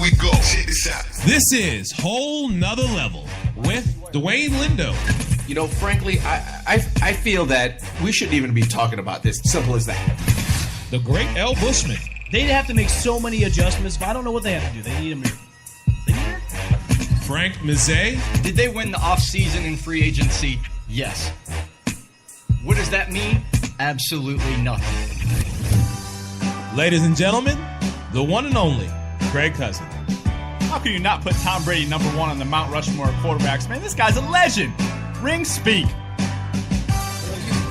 we go. Check this out. This is Whole Nother Level with Dwayne Lindo. You know, frankly, I feel that we shouldn't even be talking about this. Simple as that. The great L. Bushman. They'd have to make so many adjustments, but I don't know what they have to do. They need him here. Frank Mazzei. Did they win the offseason in free agency? Yes. What does that mean? Absolutely nothing. Ladies and gentlemen, the one and only Craig Cousin. How can you not put Tom Brady number one on the Mount Rushmore of quarterbacks? Man, this guy's a legend. Rings speak.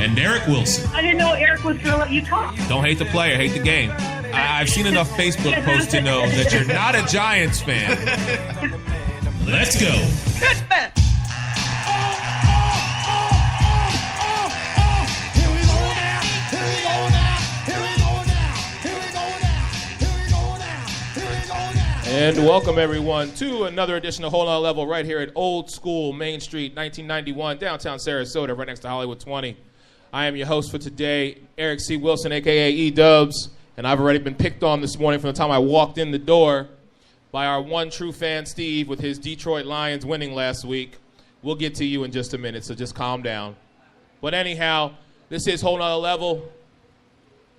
And Derek Wilson. I didn't know Eric was going to let you talk. Don't hate the player, hate the game. I've seen enough Facebook posts to know that you're not a Giants fan. Let's go. And welcome, everyone, to another edition of Whole Nother Level right here at Old School Main Street, 1991, downtown Sarasota, right next to Hollywood 20. I am your host for today, Eric C. Wilson, a.k.a. E-Dubs, and I've already been picked on this morning from the time I walked in the door by our one true fan, Steve, with his Detroit Lions winning last week. We'll get to you in just a minute, so just calm down. But anyhow, this is Whole Nother Level,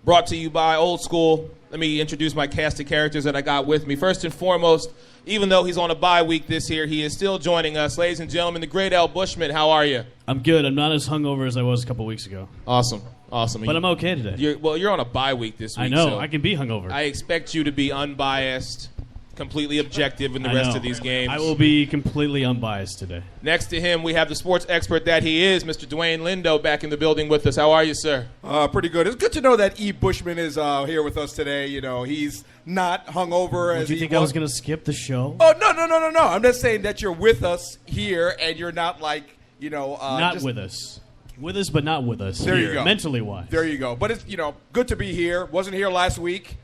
brought to you by Old School. Let me introduce my cast of characters that I got with me. First and foremost, even though he's on a bye week this year, he is still joining us. Ladies and gentlemen, the great L. Bushman, how are you? I'm good. I'm not as hungover as I was a couple weeks ago. Awesome. But I'm okay today. You're on a bye week this week. I know. So I can be hungover. I expect you to be unbiased, completely objective in the rest of these games. I will be completely unbiased today. Next to him, we have the sports expert that he is, Mr. Dwayne Lindo, back in the building with us. How are you, sir? Pretty good. It's good to know that E. Bushman is here with us today. You know, he's not hungover as Did you think I was going to skip the show? Oh, no. I'm just saying that you're with us here and you're not like, you know. Not with us. With us, but not with us. There you go. Mentally wise. There you go. But it's, you know, good to be here. Wasn't here last week.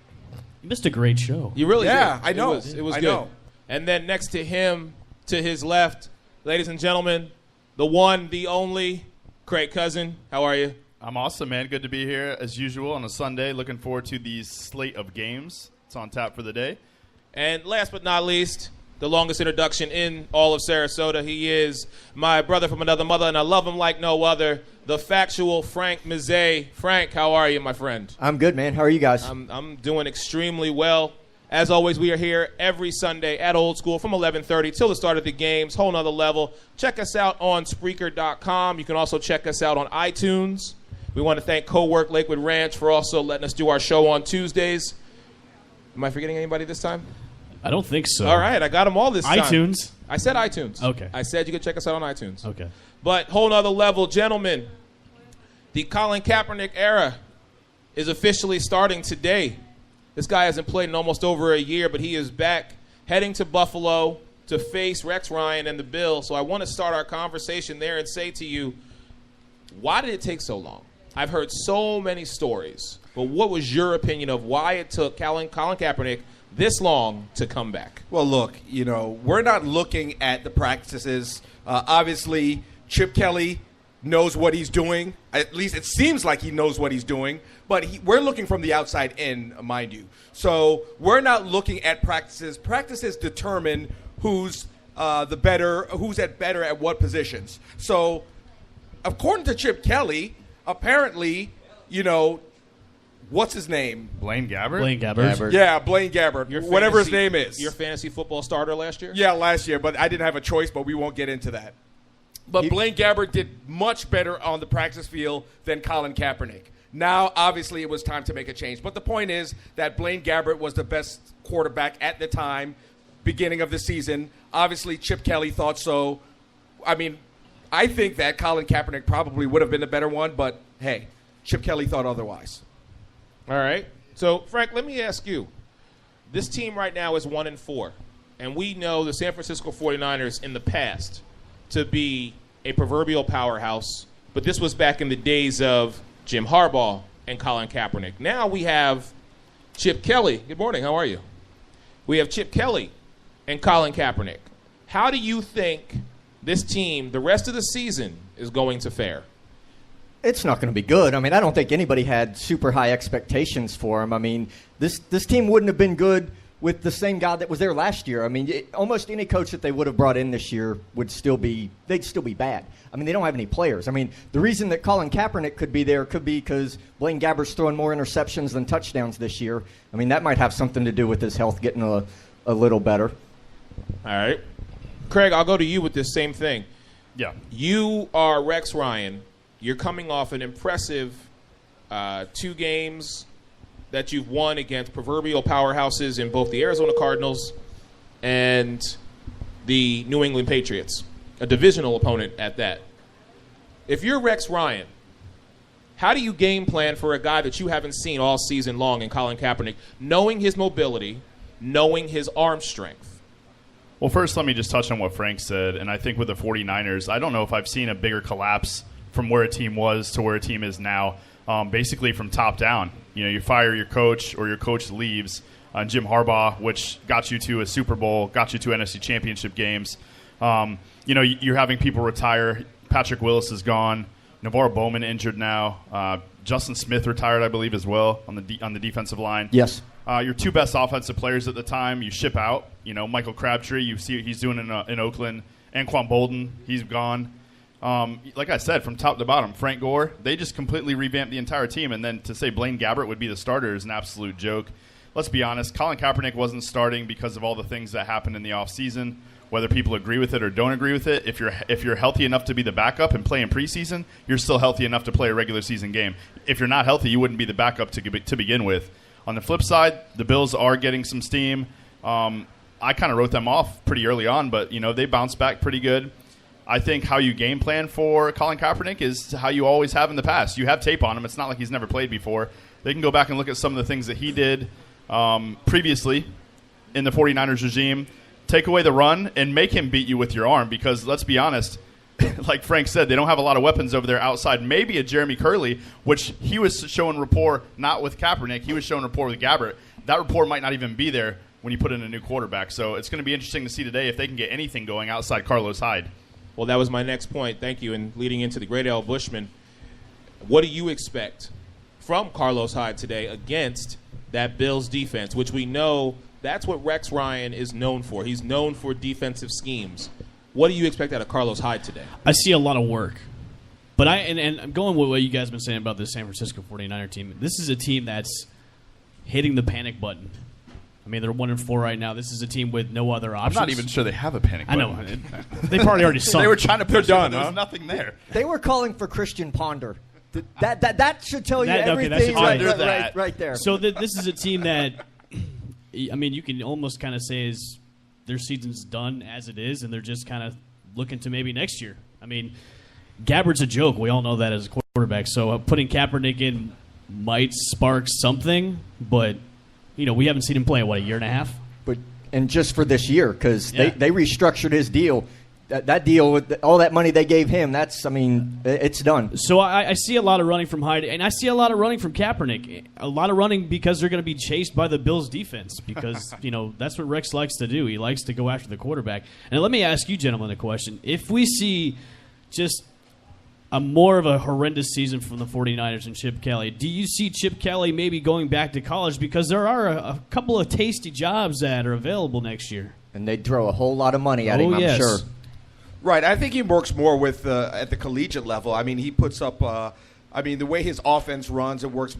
You missed a great show. You really did. I know. It was I good. know. And then next to him, to his left, ladies and gentlemen, the one, the only, Craig Cousin. How are you? I'm awesome, man. Good to be here as usual on a Sunday. Looking forward to the slate of games. It's on tap for the day. And last but not least, the longest introduction in all of Sarasota. He is my brother from another mother, and I love him like no other, the factual Frank Mazzei. Frank, how are you, my friend? I'm good, man. How are you guys? I'm doing extremely well. As always, we are here every Sunday at Old School from 11:30 till the start of the games. Whole Nother Level. Check us out on Spreaker.com. You can also check us out on iTunes. We want to thank Co-Work Lakewood Ranch for also letting us do our show on Tuesdays. Am I forgetting anybody this time? I don't think so. All right, I got them all this time. iTunes? I said iTunes. Okay. I said you could check us out on iTunes. Okay. But Whole Nother Level, gentlemen, the Colin Kaepernick era is officially starting today. This guy hasn't played in almost over a year, but he is back heading to Buffalo to face Rex Ryan and the Bills. So I want to start our conversation there and say to you, why did it take so long? I've heard so many stories, but what was your opinion of why it took Colin Kaepernick this long to come back? Well, look, you know, we're not looking at the practices. Obviously, Chip Kelly knows what he's doing. At least it seems like he knows what he's doing. But we're looking from the outside in, mind you. So we're not looking at practices. Practices determine who's who's better at what positions. So according to Chip Kelly, apparently, you know, what's his name? Blaine Gabbert? Blaine Gabbert. Yeah, Blaine Gabbert. Whatever his name is. Your fantasy football starter last year? Yeah, last year, but I didn't have a choice, but we won't get into that. But Blaine Gabbert did much better on the practice field than Colin Kaepernick. Now, obviously, it was time to make a change. But the point is that Blaine Gabbert was the best quarterback at the time, beginning of the season. Obviously, Chip Kelly thought so. I mean, I think that Colin Kaepernick probably would have been the better one, but hey, Chip Kelly thought otherwise. All right. So, Frank, let me ask you. This team right now is 1-4, and we know the San Francisco 49ers in the past to be a proverbial powerhouse, but this was back in the days of Jim Harbaugh and Colin Kaepernick. Now we have Chip Kelly. Good morning. How are you? We have Chip Kelly and Colin Kaepernick. How do you think this team, the rest of the season, is going to fare? It's not going to be good. I mean, I don't think anybody had super high expectations for him. I mean, this team wouldn't have been good with the same guy that was there last year. I mean, almost any coach that they would have brought in this year they'd still be bad. I mean, they don't have any players. I mean, the reason that Colin Kaepernick could be there could be because Blaine Gabbert's throwing more interceptions than touchdowns this year. I mean, that might have something to do with his health getting a little better. All right. Craig, I'll go to you with this same thing. Yeah. You are Rex Ryan. You're coming off an impressive 2 games that you've won against proverbial powerhouses in both the Arizona Cardinals and the New England Patriots, a divisional opponent at that. If you're Rex Ryan, how do you game plan for a guy that you haven't seen all season long in Colin Kaepernick, knowing his mobility, knowing his arm strength? Well, first, let me just touch on what Frank said. And I think with the 49ers, I don't know if I've seen a bigger collapse from where a team was to where a team is now, basically from top down. You know, you fire your coach or your coach leaves. Jim Harbaugh, which got you to a Super Bowl, got you to NFC Championship games. You know, you're having people retire. Patrick Willis is gone. Navarro Bowman injured now. Justin Smith retired, I believe, as well on the defensive line. Yes. Your 2 best offensive players at the time, you ship out. You know, Michael Crabtree, you see what he's doing in Oakland. Anquan Bolden, he's gone. Like I said, from top to bottom, Frank Gore, they just completely revamped the entire team. And then to say Blaine Gabbert would be the starter is an absolute joke. Let's be honest, Colin Kaepernick wasn't starting because of all the things that happened in the offseason. Whether people agree with it or don't agree with it, if you're healthy enough to be the backup and play in preseason, you're still healthy enough to play a regular season game. If you're not healthy, you wouldn't be the backup to begin with. On the flip side, the Bills are getting some steam. I kind of wrote them off pretty early on, but you know they bounced back pretty good. I think how you game plan for Colin Kaepernick is how you always have in the past. You have tape on him. It's not like he's never played before. They can go back and look at some of the things that he did previously in the 49ers regime. Take away the run and make him beat you with your arm because, let's be honest, like Frank said, they don't have a lot of weapons over there outside. Maybe a Jeremy Curley, which he was showing rapport not with Kaepernick. He was showing rapport with Gabbert. That rapport might not even be there when you put in a new quarterback. So it's going to be interesting to see today if they can get anything going outside Carlos Hyde. Well, that was my next point. Thank you. And leading into the Great Al Bushman, what do you expect from Carlos Hyde today against that Bills defense, which we know that's what Rex Ryan is known for. He's known for defensive schemes. What do you expect out of Carlos Hyde today? I see a lot of work. But and I'm going with what you guys have been saying about the San Francisco 49er team. This is a team that's hitting the panic button. I mean, they're 1-4 right now. This is a team with no other options. I'm not even sure they have a panic button. I know. They probably already sunk. They were trying to push They're done, it, but huh? there's nothing there. They were calling for Christian Ponder. That should tell you That- okay, that everything should tell you right there. So this is a team that, I mean, you can almost kind of say is their season's done as it is, and they're just kind of looking to maybe next year. I mean, Gabbert's a joke. We all know that as a quarterback. So putting Kaepernick in might spark something, but you know we haven't seen him play in, a year and a half? And just for this year, because Yeah. they restructured his deal. That deal with all that money they gave him, it's done. So I see a lot of running from Hyde, and I see a lot of running from Kaepernick. A lot of running because they're going to be chased by the Bills' defense because, you know, that's what Rex likes to do. He likes to go after the quarterback. And let me ask you gentlemen a question. If we see just a more of a horrendous season from the 49ers and Chip Kelly, do you see Chip Kelly maybe going back to college? Because there are a couple of tasty jobs that are available next year. And they'd throw a whole lot of money at him, yes. I'm sure. Right. I think he works more with at the collegiate level. I mean, he puts up. The way his offense runs, it works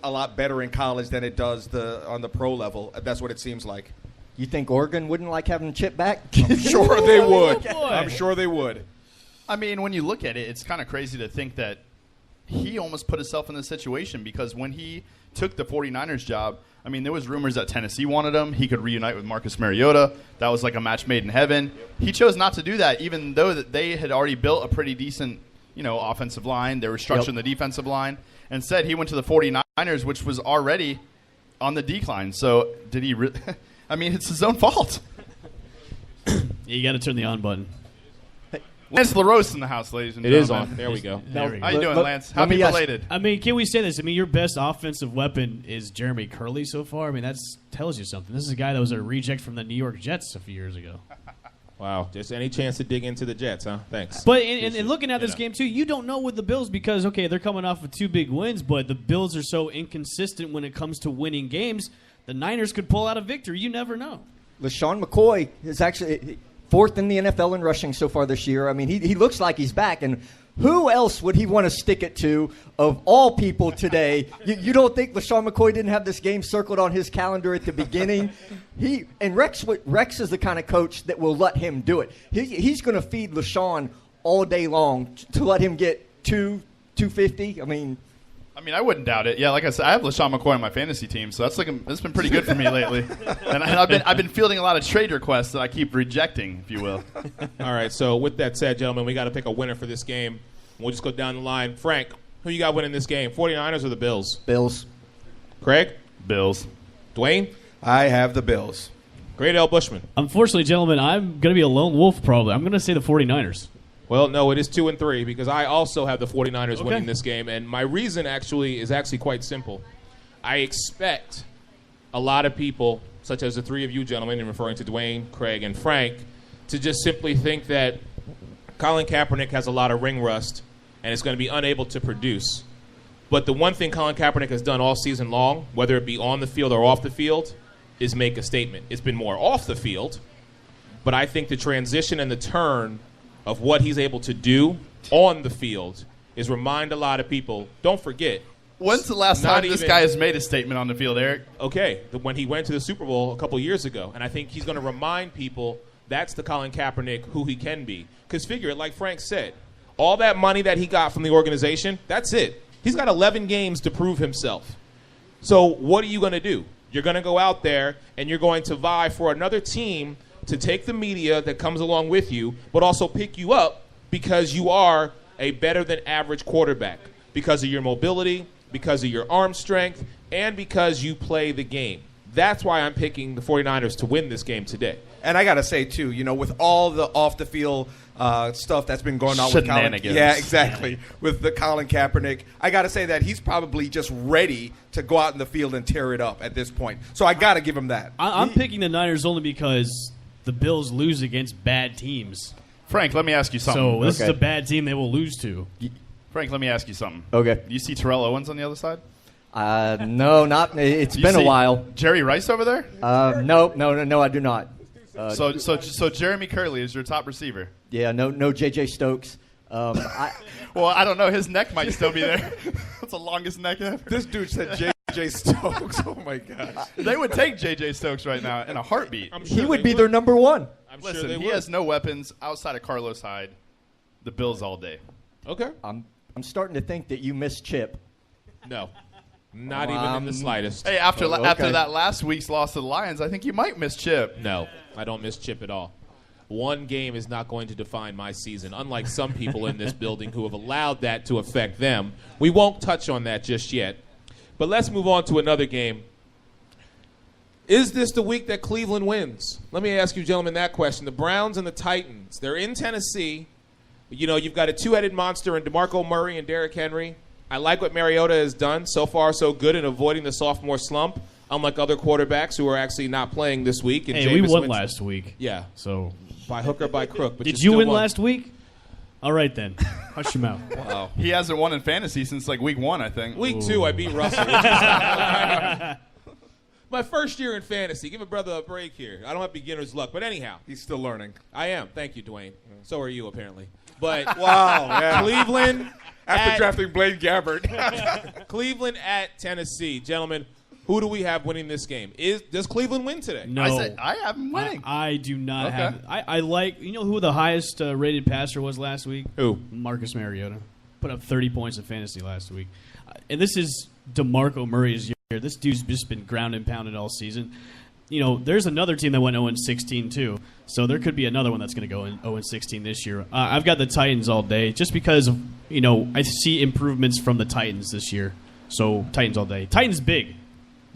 a lot better in college than it does on the pro level. That's what it seems like. You think Oregon wouldn't like having Chip back? I'm sure they would. boy. I'm sure they would. I mean, when you look at it, it's kind of crazy to think that he almost put himself in this situation because when he took the 49ers job, I mean, there was rumors that Tennessee wanted him. He could reunite with Marcus Mariota. That was like a match made in heaven. He chose not to do that, even though that they had already built a pretty decent, offensive line. They were structuring the defensive line. Instead, he went to the 49ers, which was already on the decline. So did he really? I mean, it's his own fault. You got to turn the on button. Lance LaRose in the house, ladies and It gentlemen. is on. There we go. There we go. How you doing, Let- Lance? let me Happy ask- belated. I mean, can we say this? I mean, your best offensive weapon is Jeremy Curley so far. I mean, that tells you something. This is a guy that was a reject from the New York Jets a few years ago. Wow. Just any chance to dig into the Jets, huh? Thanks. But in looking at this game, too, you don't know with the Bills because, okay, they're coming off of 2 big wins, but the Bills are so inconsistent when it comes to winning games. the Niners could pull out a victory. You never know. LaShawn McCoy is actually fourth in the NFL in rushing so far this year. I mean, he looks like he's back. And who else would he want to stick it to of all people today? You don't think LaShawn McCoy didn't have this game circled on his calendar at the beginning? Rex is the kind of coach that will let him do it. He's going to feed LaShawn all day long to let him get 250. I mean, I wouldn't doubt it. Yeah, like I said, I have LaShawn McCoy on my fantasy team, so that's been pretty good for me lately. And I've been fielding a lot of trade requests that I keep rejecting, if you will. All right, so with that said, gentlemen, we got to pick a winner for this game. We'll just go down the line. Frank, who you got winning this game, 49ers or the Bills? Bills. Craig? Bills. Dwayne? I have the Bills. Great L. Bushman. Unfortunately, gentlemen, I'm going to be a lone wolf probably. I'm going to say the 49ers. Well, no, it is 2-3 because I also have the 49ers winning this game. And my reason is quite simple. I expect a lot of people, such as the three of you gentlemen, and referring to Dwayne, Craig, and Frank, to just simply think that Colin Kaepernick has a lot of ring rust and is going to be unable to produce. But the one thing Colin Kaepernick has done all season long, whether it be on the field or off the field, is make a statement. It's been more off the field, but I think the transition and the turn of what he's able to do on the field is remind a lot of people, don't forget. When's the last time this guy has made a statement on the field, Eric? Okay, when he went to the Super Bowl a couple years ago. And I think he's going to remind people that's the Colin Kaepernick who he can be. Because figure it, like Frank said, all that money that he got from the organization, that's it. He's got 11 games to prove himself. So what are you going to do? You're going to go out there and you're going to vie for another team to take the media that comes along with you, but also pick you up because you are a better than average quarterback because of your mobility, because of your arm strength, and because you play the game. That's why I'm picking the 49ers to win this game today. And I got to say, too, with all the off-the-field stuff that's been going on with Colin. Yeah, exactly. With the Colin Kaepernick. I got to say that he's probably just ready to go out in the field and tear it up at this point. So I got to give him that. I'm picking the Niners only because the Bills lose against bad teams. Frank, let me ask you something. So this is a bad team they will lose to. Frank, let me ask you something. Okay. You see Terrell Owens on the other side? No, not. It's been a while. Jerry Rice over there? No, I do not. So Jeremy Curley is your top receiver? Yeah, no J.J. Stokes. Well, I don't know. His neck might still be there. That's the longest neck ever. This dude said J.J. Stokes. Oh, my gosh. They would take J.J. Stokes right now in a heartbeat. He would be their number one. Listen, he has no weapons outside of Carlos Hyde. The Bills all day. Okay. I'm starting to think that you miss Chip. No. Not even in the slightest. Hey, after that last week's loss to the Lions, I think you might miss Chip. No, I don't miss Chip at all. One game is not going to define my season, unlike some people in this building who have allowed that to affect them. We won't touch on that just yet. But let's move on to another game. Is this the week that Cleveland wins? Let me ask you gentlemen that question. The Browns and the Titans, they're in Tennessee. You've got a two-headed monster in DeMarco Murray and Derrick Henry. I like what Mariota has done. So far, so good in avoiding the sophomore slump, unlike other quarterbacks who are actually not playing this week. And we won last week. Yeah. So by hook or by crook. But did you win last week? All right, then. Hush your mouth. Wow. He hasn't won in fantasy since week 1, I think. Week 2, I beat Russell. My first year in fantasy. Give a brother a break here. I don't have beginner's luck. But anyhow. He's still learning. I am. Thank you, Dwayne. So are you, apparently. But wow, yeah. Cleveland. After drafting Blaine Gabbert. Cleveland at Tennessee. Gentlemen, who do we have winning this game? Does Cleveland win today? No. I have them winning. I do not have. I like, who the highest rated passer was last week? Who? Marcus Mariota. Put up 30 points in fantasy last week. And this is DeMarco Murray's year. This dude's just been ground and pounded all season. There's another team that went 0-16 too. So there could be another one that's going to go 0-16 this year. I've got the Titans all day just because of, I see improvements from the Titans this year. So Titans all day. Titans big.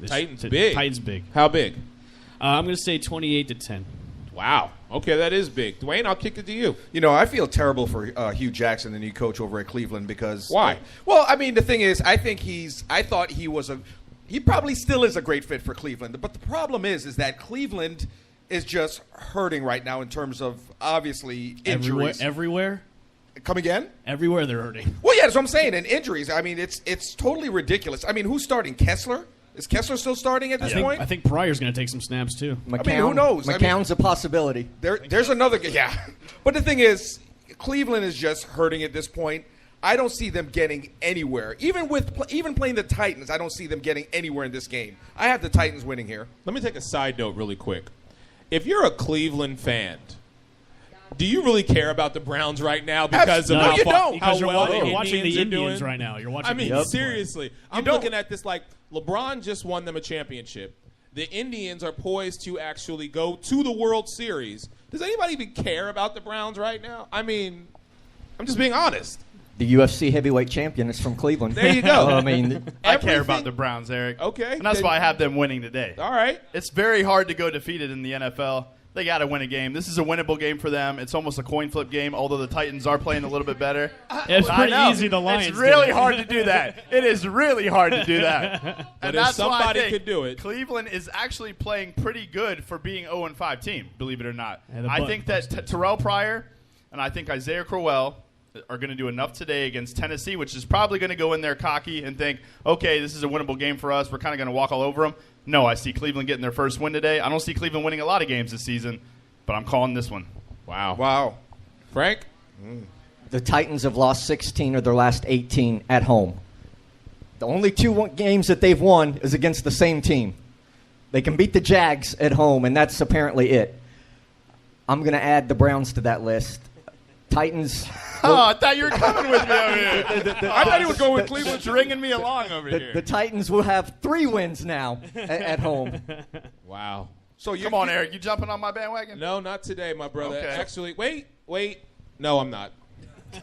Titans big? Titans big. How big? I'm going to say 28-10. Wow. Okay, that is big. Dwayne, I'll kick it to you. I feel terrible for Hugh Jackson, the new coach over at Cleveland, because why? Well, the thing is, I thought he probably still is a great fit for Cleveland. But the problem is that Cleveland is just hurting right now in terms of, obviously, injuries. Everywhere? Come again? Everywhere they're hurting. Well, yeah, that's what I'm saying. And injuries, it's totally ridiculous. Who's starting? Kessler? Is Kessler still starting at this point? I think Pryor's going to take some snaps too. McCown, who knows? McCown's a possibility. There's another. Yeah, but the thing is, Cleveland is just hurting at this point. I don't see them getting anywhere. Even playing the Titans, I don't see them getting anywhere in this game. I have the Titans winning here. Let me take a side note really quick. If you're a Cleveland fan, do you really care about the Browns right now because of you don't. Because you're well watching the are Indians doing? right now. You're watching. I mean, the seriously, I'm looking at this like LeBron just won them a championship. The Indians are poised to actually go to the World Series. Does anybody even care about the Browns right now? I mean, I'm just being honest. The UFC heavyweight champion is from Cleveland. There you go. I mean, I care about the Browns, Eric. Okay. And that's why I have them winning today. All right. It's very hard to go defeated in the NFL. They got to win a game. This is a winnable game for them. It's almost a coin flip game, although the Titans are playing a little bit better. It's pretty easy. The Lions. It's really did it. hard to do that. It is really hard to do that. But And if that's why I somebody think could do it. Cleveland is actually playing pretty good for being 0-5 team, believe it or not. Yeah, the I butt think that Terrell Pryor and I think Isaiah Crowell are going to do enough today against Tennessee, which is probably going to go in there cocky and think, okay, this is a winnable game for us. We're kind of going to walk all over them. No, I see Cleveland getting their first win today. I don't see Cleveland winning a lot of games this season, but I'm calling this one. Wow. Frank? the Titans have lost 16 of their last 18 at home. The only two games that they've won is against the same team. They can beat the Jags at home, and that's apparently it. I'm going to add the Browns to that list. Titans. Oh, I thought you were coming with me over here. I thought he was going with Cleveland. Stringing me along over here. The Titans will have 3 wins now at home. Wow. So Come on, Eric. You jumping on my bandwagon? No, not today, my brother. Okay. Actually, wait. No, I'm not.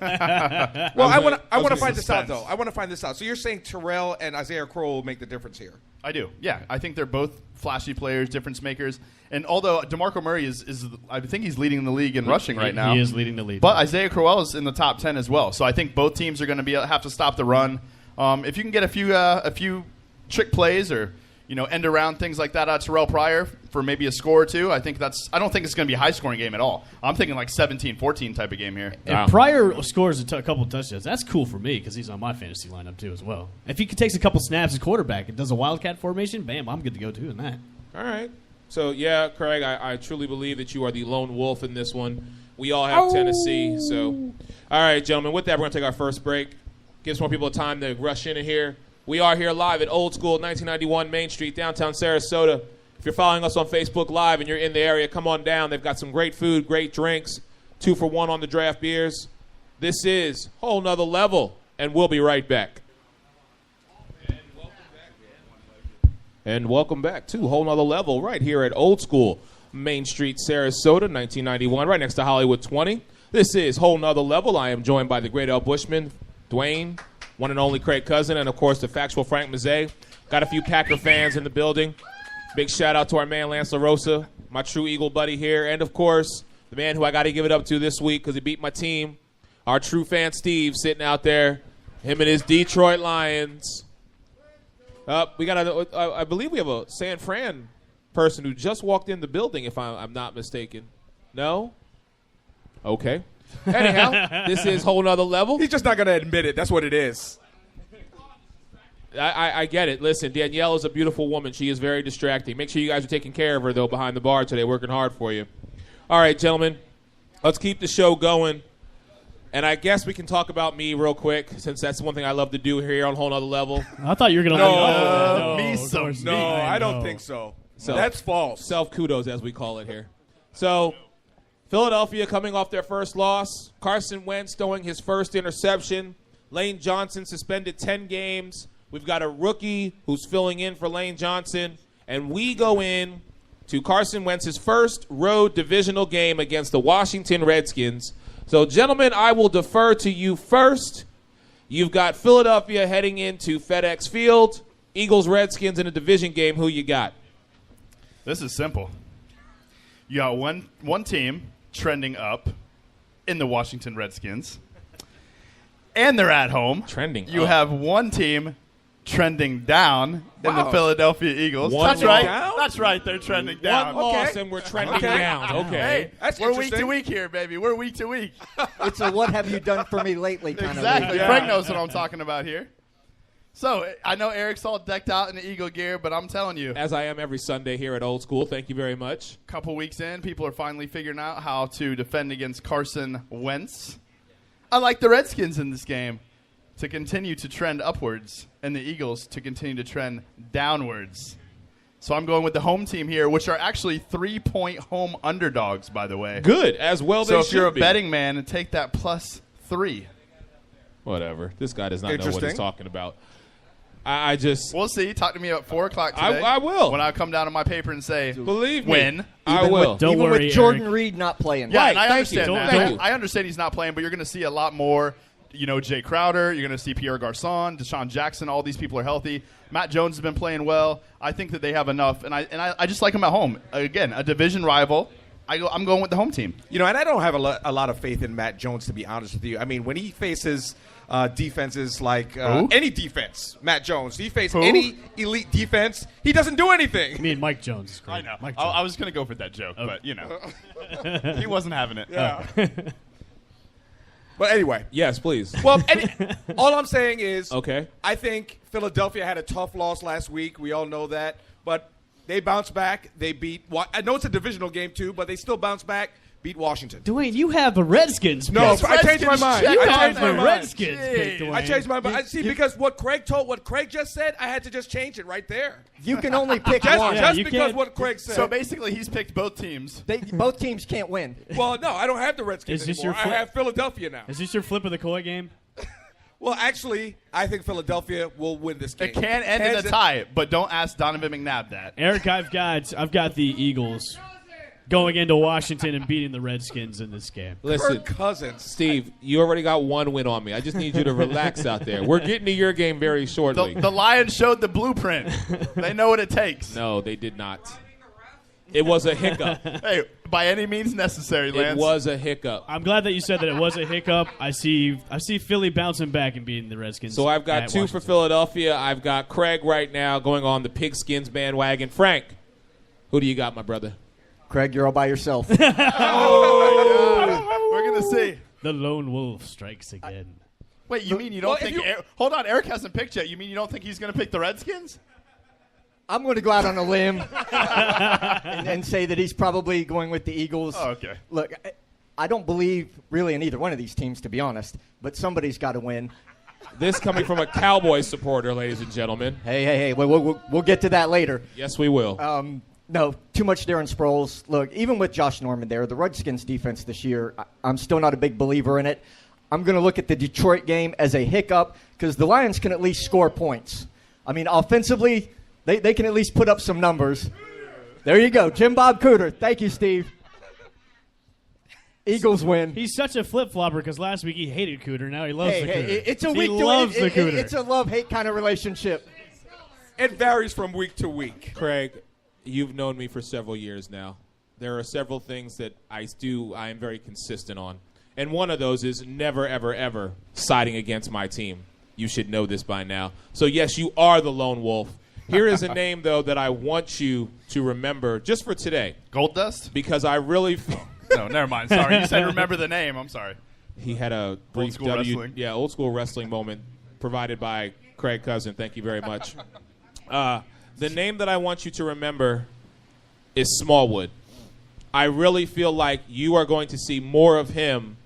Well, I want to find this out, suspense. though. I want to find this out. So you're saying Terrell and Isaiah Crowell will make the difference here? I do. Yeah, I think they're both flashy players, difference makers. And although DeMarco Murray is I think he's leading the league in rushing right now. He is leading the league. But Isaiah Crowell is in the top 10 as well. So I think both teams are going to have to stop the run. If you can get a few trick plays or end around things like that out of Terrell Pryor for maybe a score or two, I don't think it's going to be a high scoring game at all. I'm thinking like 17-14 type of game here. If Pryor scores a couple of touchdowns, that's cool for me because he's on my fantasy lineup too as well. If he takes a couple snaps as quarterback and does a wildcat formation, bam, I'm good to go too in that. All right. So, yeah, Craig, I truly believe that you are the lone wolf in this one. We all have Tennessee. So, all right, gentlemen, with that, we're going to take our first break. Give some more people time to rush in here. We are here live at Old School, 1991 Main Street, downtown Sarasota. If you're following us on Facebook Live and you're in the area, come on down. They've got some great food, great drinks, 2 for $1 on the draft beers. This is Whole Nother Level, and we'll be right back. And welcome back to Whole Nother Level right here at Old School, Main Street, Sarasota, 1991, right next to Hollywood 20. This is Whole Nother Level. I am joined by the great Al Bushman, Dwayne, one and only Craig Cousin, and, of course, the factual Frank Mazzei. Got a few Packer fans in the building. Big shout-out to our man Lance LaRosa, my true Eagle buddy here, and, of course, the man who I got to give it up to this week because he beat my team, our true fan Steve, sitting out there, him and his Detroit Lions. We got I believe we have a San Fran person who just walked in the building, if I'm not mistaken. No? Okay. Anyhow, this is Whole Nother Level. He's just not going to admit it. That's what it is. I get it. Listen, Danielle is a beautiful woman. She is very distracting. Make sure you guys are taking care of her, though, behind the bar today, working hard for you. All right, gentlemen, let's keep the show going. And I guess we can talk about me real quick, since that's one thing I love to do here on Whole Nother Level. I thought you were going to No, I don't think so. That's false. Self-kudos, as we call it here. So, Philadelphia coming off their first loss. Carson Wentz throwing his first interception. Lane Johnson suspended 10 games. We've got a rookie who's filling in for Lane Johnson. And we go in to Carson Wentz's first road divisional game against the Washington Redskins. So, gentlemen, I will defer to you first. You've got Philadelphia heading into FedEx Field. Eagles, Redskins in a division game. Who you got? This is simple. You got one team trending up in the Washington Redskins, and they're at home. Trending You up. have one team trending down in the Philadelphia Eagles. One That's right. down? That's right. They're trending down. One loss and we're trending down. Okay. Hey, That's we're week to interesting. week here, baby. We're week to week. It's a what have you done for me lately kind Exactly. of league. Frank knows what I'm talking about here. So, I know Eric's all decked out in the Eagle gear, but I'm telling you. As I am every Sunday here at Old School. Thank you very much. A couple weeks in, people are finally figuring out how to defend against Carson Wentz. I like the Redskins in this game to continue to trend upwards and the Eagles to continue to trend downwards. So I'm going with the home team here, which are actually 3-point home underdogs, by the way. Good, as well they So if should you're a be. betting man, take that +3. Whatever. This guy does not know what he's Interesting. talking about. I just... We'll see. Talk to me at 4 o'clock today. I will. When I come down to my paper and say, Believe me. win. I Even will. With, Don't even worry, with Jordan Eric. Reed not playing. Yeah, Right, and I thank you. understand that. Thank you. I understand he's not playing, but you're going to see a lot more, Jay Crowder. You're going to see Pierre Garçon, Deshaun Jackson. All these people are healthy. Matt Jones has been playing well. I think that they have enough, and I just like them at home. Again, a division rival. I'm going with the home team. And I don't have a lot of faith in Matt Jones, to be honest with you. I mean, when he faces defenses like any defense, Matt Jones, he faces any elite defense, he doesn't do anything. I mean, Mike Jones is great. I know. Mike I Jones. was going to go for that joke, but, he wasn't having it. Yeah. But anyway. Yes, please. Well, all I'm saying is Okay. I think Philadelphia had a tough loss last week. We all know that. But they bounced back. They beat – I know it's a divisional game too, but they still bounced back, beat Washington. Dwayne, you have the Redskins. No, picked. I changed my mind. You I have changed my the mind. Redskins picked, Dwayne. I changed my mind. See, because what Craig just said, I had to just change it right there. You can only pick Just, one. just you because can't- what Craig said. So basically, he's picked both teams. Both teams can't win. Well, no, I don't have the Redskins Is this anymore. your I flip? have Philadelphia now. Is this your flip of the coin game? Well, actually, I think Philadelphia will win this game. It can end in a Hands- tie, but don't ask Donovan McNabb that. Eric, I've got the Eagles going into Washington and beating the Redskins in this game. Listen, Kirk Cousins. Steve, you already got one win on me. I just need you to relax out there. We're getting to your game very shortly. The Lions showed the blueprint. They know what it takes. No, they did not. It was a hiccup. Hey, by any means necessary, Lance. It was a hiccup. I'm glad that you said that it was a hiccup. I see Philly bouncing back and beating the Redskins. So I've got at 2 for Washington. Philadelphia. I've got Craig right now going on the Pigskins bandwagon. Frank, who do you got, my brother? Craig, you're all by yourself. We're going to see. The lone wolf strikes again. Wait, you mean you don't think hold on, Eric hasn't picked yet. You mean you don't think he's going to pick the Redskins? I'm going to go out on a limb and say that he's probably going with the Eagles. Oh, okay. Look, I don't believe really in either one of these teams, to be honest, but somebody's got to win. This coming from a Cowboys supporter, ladies and gentlemen. Hey, we'll get to that later. Yes, we will. No, too much Darren Sproles. Look, even with Josh Norman there, the Redskins defense this year, I'm still not a big believer in it. I'm going to look at the Detroit game as a hiccup because the Lions can at least score points. I mean, offensively, they can at least put up some numbers. There you go. Jim Bob Cooter. Thank you, Steve. Eagles win. He's such a flip-flopper because last week he hated Cooter. Now he loves the Cooter. Hey, it's a he week to loves the Cooter. It's a love-hate kind of relationship. It varies from week to week. Craig, you've known me for several years now. There are several things that I am very consistent on. And one of those is never, ever, ever siding against my team. You should know this by now. So, yes, you are the lone wolf. Here is a name, though, that I want you to remember just for today. Gold Dust? Because I really No, never mind. Sorry. You said remember the name. I'm sorry. He had a brief school wrestling. old school wrestling moment provided by Craig Cousin. Thank you very much. The name that I want you to remember is Smallwood. I really feel like you are going to see more of him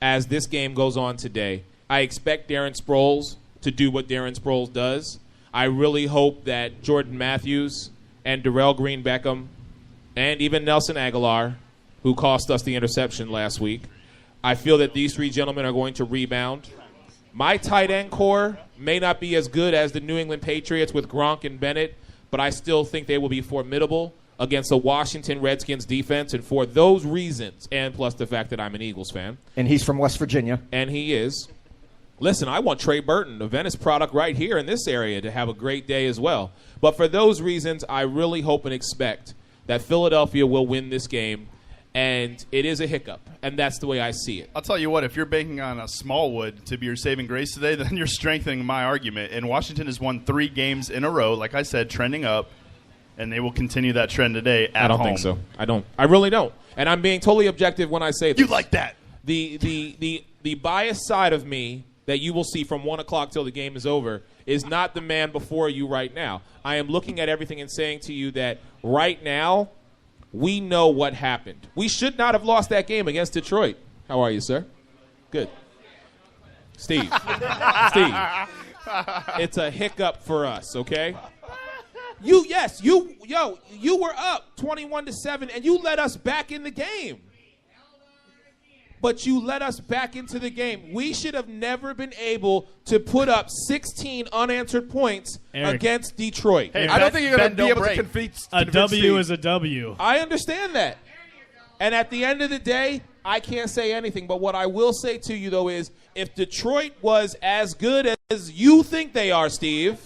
as this game goes on today. I expect Darren Sproles to do what Darren Sproles does. I really hope that Jordan Matthews and Darrell Green Beckham and even Nelson Aguilar, who cost us the interception last week, I feel that these 3 gentlemen are going to rebound. My tight end core may not be as good as the New England Patriots with Gronk and Bennett, but I still think they will be formidable against the Washington Redskins defense. And for those reasons, and plus the fact that I'm an Eagles fan. And he's from West Virginia. And he is. Listen, I want Trey Burton, a Venice product right here in this area, to have a great day as well. But for those reasons, I really hope and expect that Philadelphia will win this game. And it is a hiccup, and that's the way I see it. I'll tell you what, if you're banking on a Smallwood to be your saving grace today, then you're strengthening my argument. And Washington has won 3 games in a row, like I said, trending up, and they will continue that trend today at home. I don't think so. I really don't. And I'm being totally objective when I say this. You like that. The biased side of me that you will see from 1 o'clock till the game is over is not the man before you right now. I am looking at everything and saying to you that right now we know what happened. We should not have lost that game against Detroit. How are you, sir? Good. Steve. Steve. It's a hiccup for us, okay? You were up 21-7 and you let us back in the game. But you let us back into the game. We should have never been able to put up 16 unanswered points against Detroit. Hey, I don't think you're going to be able to convince A W is a W. I understand that. And at the end of the day, I can't say anything. But what I will say to you, though, is if Detroit was as good as you think they are, Steve,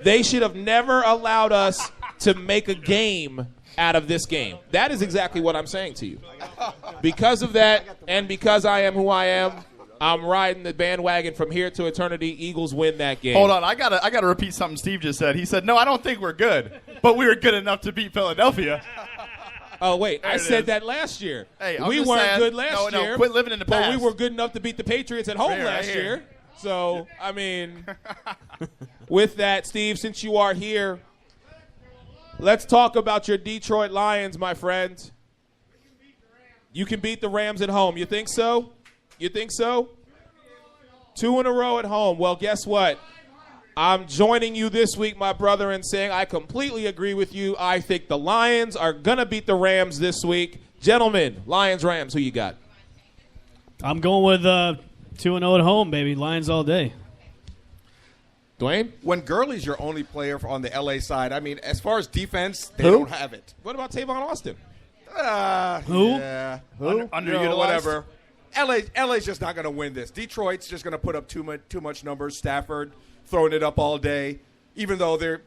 they should have never allowed us to make a game out of this game. That is exactly what I'm saying to you. Because of that, and because I am who I am, I'm riding the bandwagon from here to eternity. Eagles win that game. Hold on, I gotta repeat something Steve just said. He said, "No, I don't think we're good, but we were good enough to beat Philadelphia." Oh wait, I said that last year. Hey, I'm we just weren't saying, good last year. quit living in the but past. we were good enough to beat the Patriots at home last year. So I mean, with that, Steve, since you are here, let's talk about your Detroit Lions, my friend. You can beat the Rams at home. You think so? You think so? 2 in a row at home. Well, guess what? I'm joining you this week, my brother, in saying I completely agree with you. I think the Lions are going to beat the Rams this week. Gentlemen, Lions, Rams, who you got? I'm going with 2-0 at home, baby. Lions all day. Dwayne? When Gurley's your only player on the LA side, I mean, as far as defense, they Who? don't have it. What about Tavon Austin? Who? Yeah. Underutilized. Whatever. LA's just not going to win this. Detroit's just going to put up too much numbers. Stafford throwing it up all day, even though they're.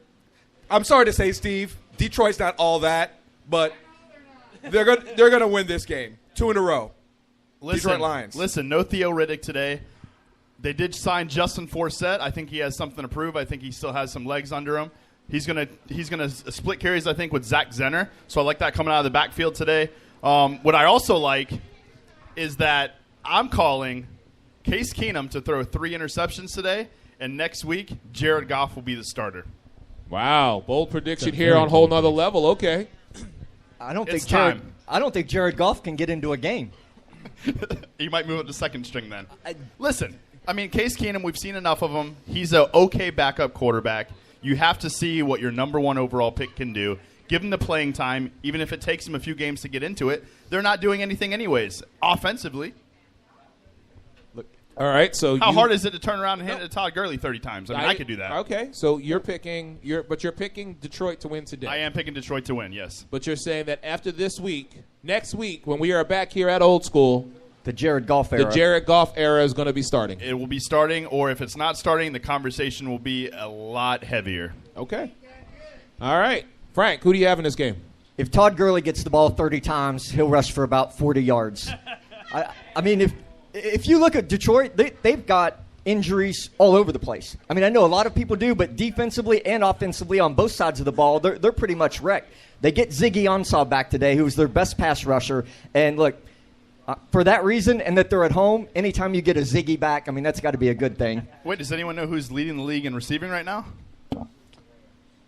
I'm sorry to say, Steve, Detroit's not all that, but they're going to win this game 2 in a row. Detroit Lions. Listen, no Theo Riddick today. They did sign Justin Forsett. I think he has something to prove. I think he still has some legs under him. He's gonna split carries, I think, with Zach Zenner. So I like that coming out of the backfield today. What I also like is that I'm calling Case Keenum to throw 3 interceptions today, and next week Jared Goff will be the starter. Wow, bold prediction here on a whole nother level. Okay. I don't It's think Jared Goff can get into a game. He might move up to second string then. Listen, I mean, Case Keenum, we've seen enough of him. He's an okay backup quarterback. You have to see what your number 1 overall pick can do. Give him the playing time, even if it takes him a few games to get into it. They're not doing anything anyways, offensively. All right, so How hard is it to turn around and hand it to Todd Gurley 30 times? I mean, I could do that. Okay, so you're picking Detroit to win today. I am picking Detroit to win, yes. But you're saying that after this week, next week, when we are back here at Old School, The Jared Goff era. the Jared Goff era is going to be starting. It will be starting, or if it's not starting, the conversation will be a lot heavier. Okay. All right. Frank, who do you have in this game? If Todd Gurley gets the ball 30 times, he'll rush for about 40 yards. I mean, if you look at Detroit, they've got injuries all over the place. I mean, I know a lot of people do, but defensively and offensively on both sides of the ball, they're pretty much wrecked. They get Ziggy Ansah back today, who's their best pass rusher. And look, for that reason and that they're at home, anytime you get a Ziggy back, I mean, that's got to be a good thing. Wait, does anyone know who's leading the league in receiving right now?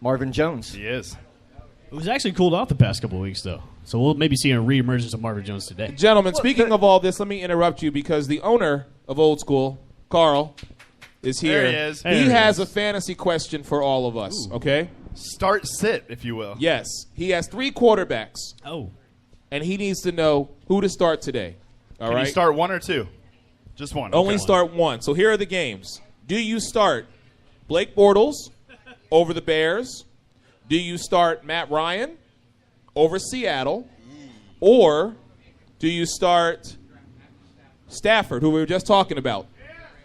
Marvin Jones. He is. It was actually cooled off the past couple of weeks, though. So we'll maybe see a reemergence of Marvin Jones today. Gentlemen, speaking of all this, let me interrupt you because the owner of Old School, Carl, is here. There he is. He has a fantasy question for all of us, okay? Start sit, if you will. Yes. He has 3 quarterbacks, Oh. and he needs to know who to start today. All Can right? you start 1 or 2? Just 1. Only Okay. start 1. So here are the games. Do you start Blake Bortles over the Bears? Do you start Matt Ryan over Seattle? Or do you start Stafford, who we were just talking about,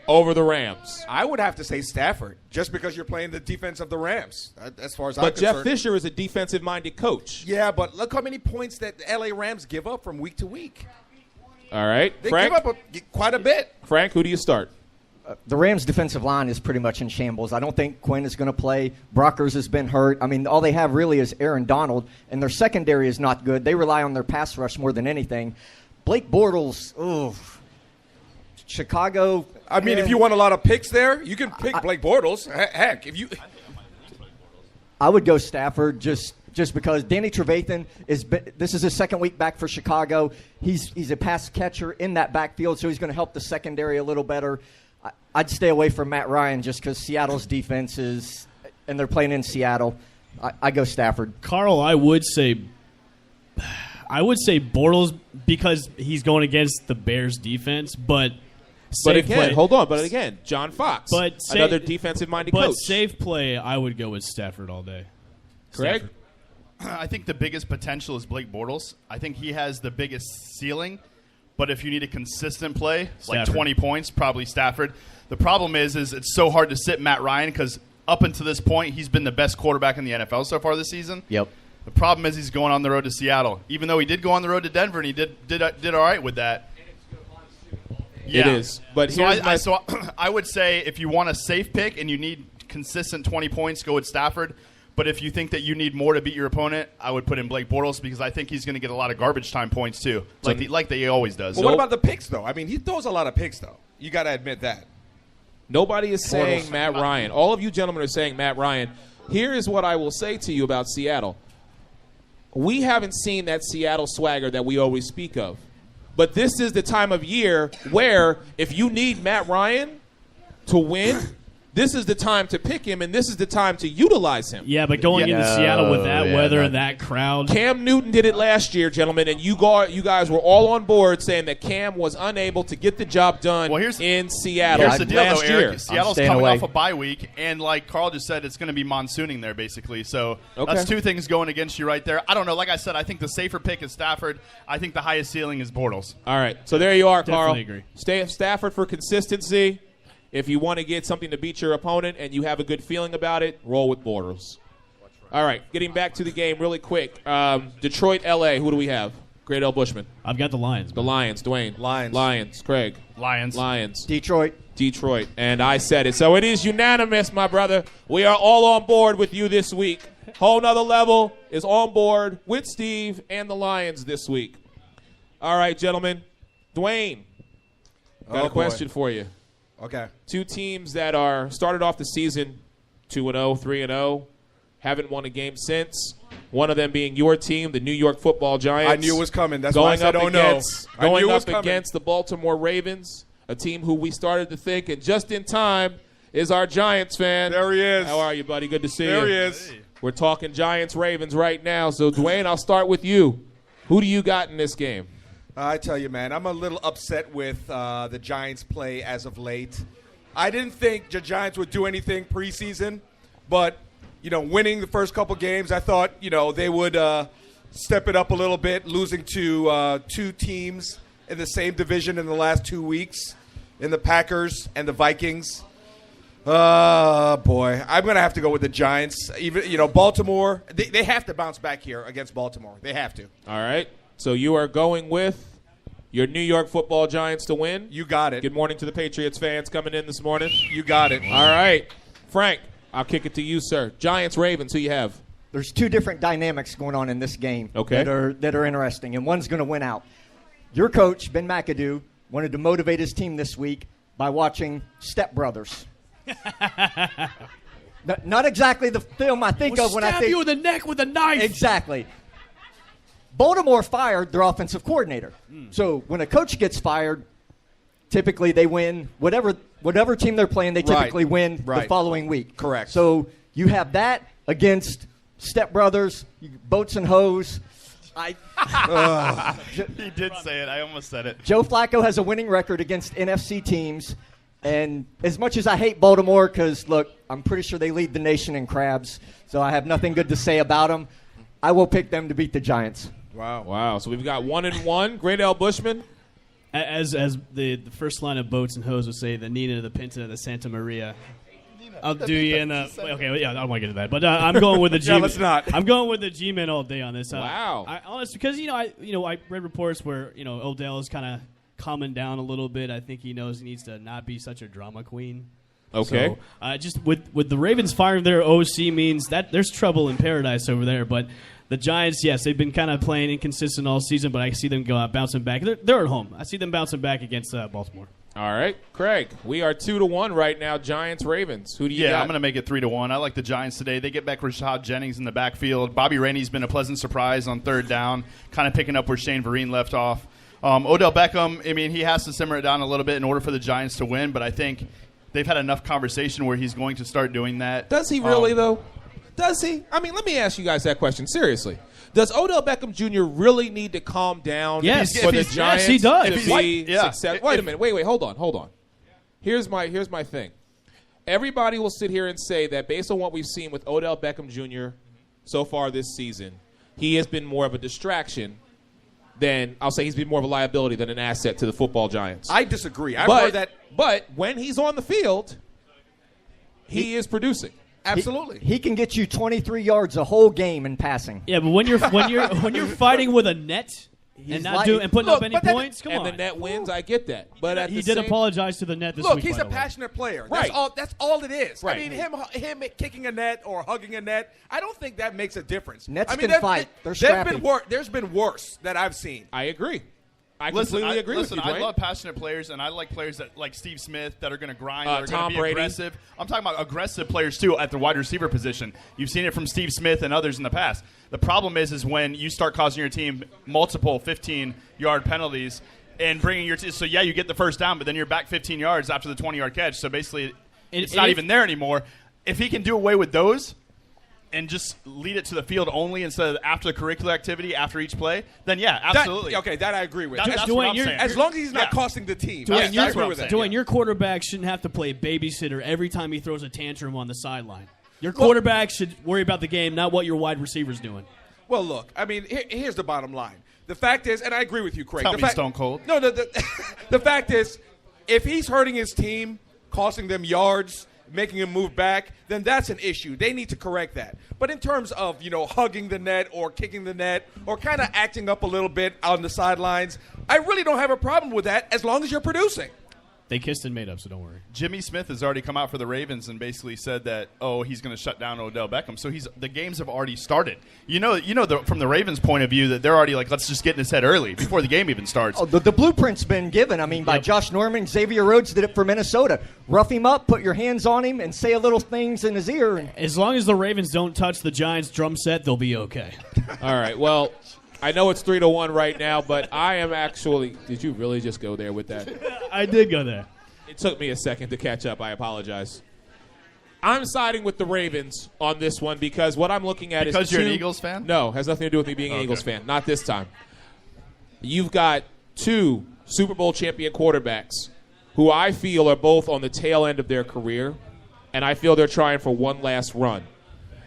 over the Rams? I would have to say Stafford, just because you're playing the defense of the Rams, as far as I'm But Jeff concerned. Fisher is a defensive-minded coach. Yeah, but look how many points that the LA Rams give up from week to week. All right. They Frank, give up quite a bit. Frank, who do you start? The Rams' defensive line is pretty much in shambles. I don't think Quinn is going to play. Brockers has been hurt. I mean, all they have really is Aaron Donald, and their secondary is not good. They rely on their pass rush more than anything. Blake Bortles, Chicago. I mean, if you want a lot of picks there, you can pick Blake Bortles. Heck, if you. I would go Stafford just because Danny Trevathan this is his second week back for Chicago. He's a pass catcher in that backfield, so he's going to help the secondary a little better. I'd stay away from Matt Ryan just because Seattle's defense is, and they're playing in Seattle. I go Stafford. Carl, I would say Bortles because he's going against the Bears defense, but safe play. Hold on. But again, John Fox, But another defensive-minded But coach. safe play, I would go with Stafford all day. Craig? Stafford. I think the biggest potential is Blake Bortles. I think he has the biggest ceiling. But if you need a consistent play, like Stafford. 20 points, probably Stafford. The problem is it's so hard to sit Matt Ryan because up until this point, he's been the best quarterback in the NFL so far this season. Yep. The problem is he's going on the road to Seattle. Even though he did go on the road to Denver and he did all right with that. It is. But So here's I would say if you want a safe pick and you need consistent 20 points, go with Stafford. But if you think that you need more to beat your opponent, I would put in Blake Bortles because I think he's going to get a lot of garbage time points too, like he always does. Well, what about the picks, though? I mean, he throws a lot of picks, though. You got to admit that. Nobody is saying Matt Ryan. All of you gentlemen are saying Matt Ryan. Here is what I will say to you about Seattle. We haven't seen that Seattle swagger that we always speak of. But this is the time of year where if you need Matt Ryan to win, this is the time to pick him, and this is the time to utilize him. Yeah, but going into Seattle with that weather and that crowd. Cam Newton did it last year, gentlemen, and you guys were all on board saying that Cam was unable to get the job done in Seattle Here's the deal, last though, year. Eric. Seattle's coming off a bye week, and like Carl just said, it's going to be monsooning there, basically. So that's two things going against you right there. I don't know. Like I said, I think the safer pick is Stafford. I think the highest ceiling is Bortles. All right, so there you are, Carl. Definitely agree. Stay at Stafford for consistency. If you want to get something to beat your opponent and you have a good feeling about it, roll with Bortles. All right, getting back to the game really quick. Detroit, L.A., who do we have? Great L. Bushman. I've got the Lions. The Lions, Dwayne. Lions. Craig. Lions. Detroit. And I said it. So it is unanimous, my brother. We are all on board with you this week. Whole Nother Level is on board with Steve and the Lions this week. All right, gentlemen. Dwayne, got a question for you. Okay. Two teams that are started off the season 2-0, 3-0, haven't won a game since. One of them being your team, the New York Football Giants. I knew it was coming. That's why I said, Going up coming. against the Baltimore Ravens, a team who we started to think, and just in time, is our Giants fan. There he is. How are you, buddy? Good to see you. There he is. We're talking Giants-Ravens right now. So, Dwayne, I'll start with you. Who do you got in this game? I tell you, man, I'm a little upset with the Giants' play as of late. I didn't think the Giants would do anything preseason, but, winning the first couple games, I thought, they would step it up a little bit, losing to two teams in the same division in the last 2 weeks, in the Packers and the Vikings. Boy, I'm going to have to go with the Giants. Even, Baltimore, they have to bounce back here against Baltimore. They have to. All right. So you are going with your New York Football Giants to win? You got it. Good morning to the Patriots fans coming in this morning. You got it. All right. Frank, I'll kick it to you, sir. Giants, Ravens, who you have? There's two different dynamics going on in this game that are interesting, and one's going to win out. Your coach, Ben McAdoo, wanted to motivate his team this week by watching Step Brothers. Not exactly the film I think of when I think you in the neck with a knife. Exactly. Baltimore fired their offensive coordinator. So when a coach gets fired, typically they win whatever team they're playing. They typically win the following week. Correct. So you have that against Step Brothers, Boats and Hoes. He did say it. I almost said it. Joe Flacco has a winning record against NFC teams. And as much as I hate Baltimore, because, look, I'm pretty sure they lead the nation in crabs, so I have nothing good to say about them, I will pick them to beat the Giants. Wow. So we've got 1-1. Great L. Bushman. As the first line of Boats and Hoes would say, the Nina, the Pinta, the Santa Maria. I'll do you in the okay. Yeah, I don't want to get to that, but I'm going with the G. let's not. I'm going with the G-men all day on this. Wow. Honestly, because I read reports where Odell is kind of calming down a little bit. I think he knows he needs to not be such a drama queen. Okay. So, just with the Ravens firing their OC means that there's trouble in paradise over there. But the Giants, yes, they've been kind of playing inconsistent all season, but I see them bouncing back. They're at home. I see them bouncing back against Baltimore. All right, Craig. We are 2-1 right now. Giants, Ravens. Who do you got? I'm going to make it 3-1. I like the Giants today. They get back Rashad Jennings in the backfield. Bobby Rainey's been a pleasant surprise on third down, kind of picking up where Shane Vereen left off. Odell Beckham, I mean, he has to simmer it down a little bit in order for the Giants to win, but I think they've had enough conversation where he's going to start doing that. Does he really, though? Does he? I mean, let me ask you guys that question seriously. Does Odell Beckham Jr. really need to calm down Yes. for the Yes, Giants he does. to be Yeah. successful? Wait a minute. Wait. Hold on. Here's my thing. Everybody will sit here and say that based on what we've seen with Odell Beckham Jr. so far this season, he has been more of a distraction than, I'll say he's been more of a liability than an asset to the football Giants. I disagree. I've heard that. But when he's on the field, he is producing. Absolutely. He can get you 23 yards a whole game in passing. Yeah, but when you're fighting with a net and not doing and putting up any points, come and on. the net wins, I get that. But at He the did same, apologize to the net this Look, week. he's by a the way. passionate player. Right. That's all it is. Right. I mean, him kicking a net or hugging a net, I don't think that makes a difference. Nets I mean, can fight. They're scrappy. There's been worse that I've seen. I agree. I Listen, completely agree with you, I Dwayne. love passionate players, and I like players that like Steve Smith that are going to grind, that are Tom going to be Brady. aggressive. I'm talking about aggressive players too at the wide receiver position. You've seen it from Steve Smith and others in the past. The problem is when you start causing your team multiple 15-yard penalties and bringing your team. So yeah, you get the first down, but then you're back 15 yards after the 20-yard catch. So basically, it's not even there anymore. If he can do away with those and just lead it to the field only instead of after the curricular activity after each play, then yeah, absolutely. That I agree with. That's Dwayne, what I'm you're- saying. As long as he's not Yeah. costing the team. Dwayne, I agree with that. Dwayne, your quarterback shouldn't have to play babysitter every time he throws a tantrum on the sideline. Your quarterback should worry about the game, not what your wide receiver's doing. Well, look, I mean, here's the bottom line. The fact is, and I agree with you, Craig. Tell the me, fact, Stone Cold. No, the fact is, if he's hurting his team, costing them yards, making him move back, then that's an issue. They need to correct that. But in terms of, hugging the net or kicking the net or kind of acting up a little bit on the sidelines, I really don't have a problem with that as long as you're producing. They kissed and made up, so don't worry. Jimmy Smith has already come out for the Ravens and basically said that, he's going to shut down Odell Beckham. So the games have already started. From the Ravens' point of view, that they're already like, let's just get in his head early before the game even starts. Oh, the blueprint's been given. I mean, by Josh Norman. Xavier Rhodes did it for Minnesota. Rough him up, put your hands on him, and say a little things in his ear. As long as the Ravens don't touch the Giants' drum set, they'll be okay. All right. Well, I know it's 3-1 right now, but I am actually. Did you really just go there with that? I did go there. It took me a second to catch up. I apologize. I'm siding with the Ravens on this one because what I'm looking at is Because you're an Eagles fan? No, has nothing to do with me being an Eagles fan. Not this time. You've got two Super Bowl champion quarterbacks who I feel are both on the tail end of their career, and I feel they're trying for one last run.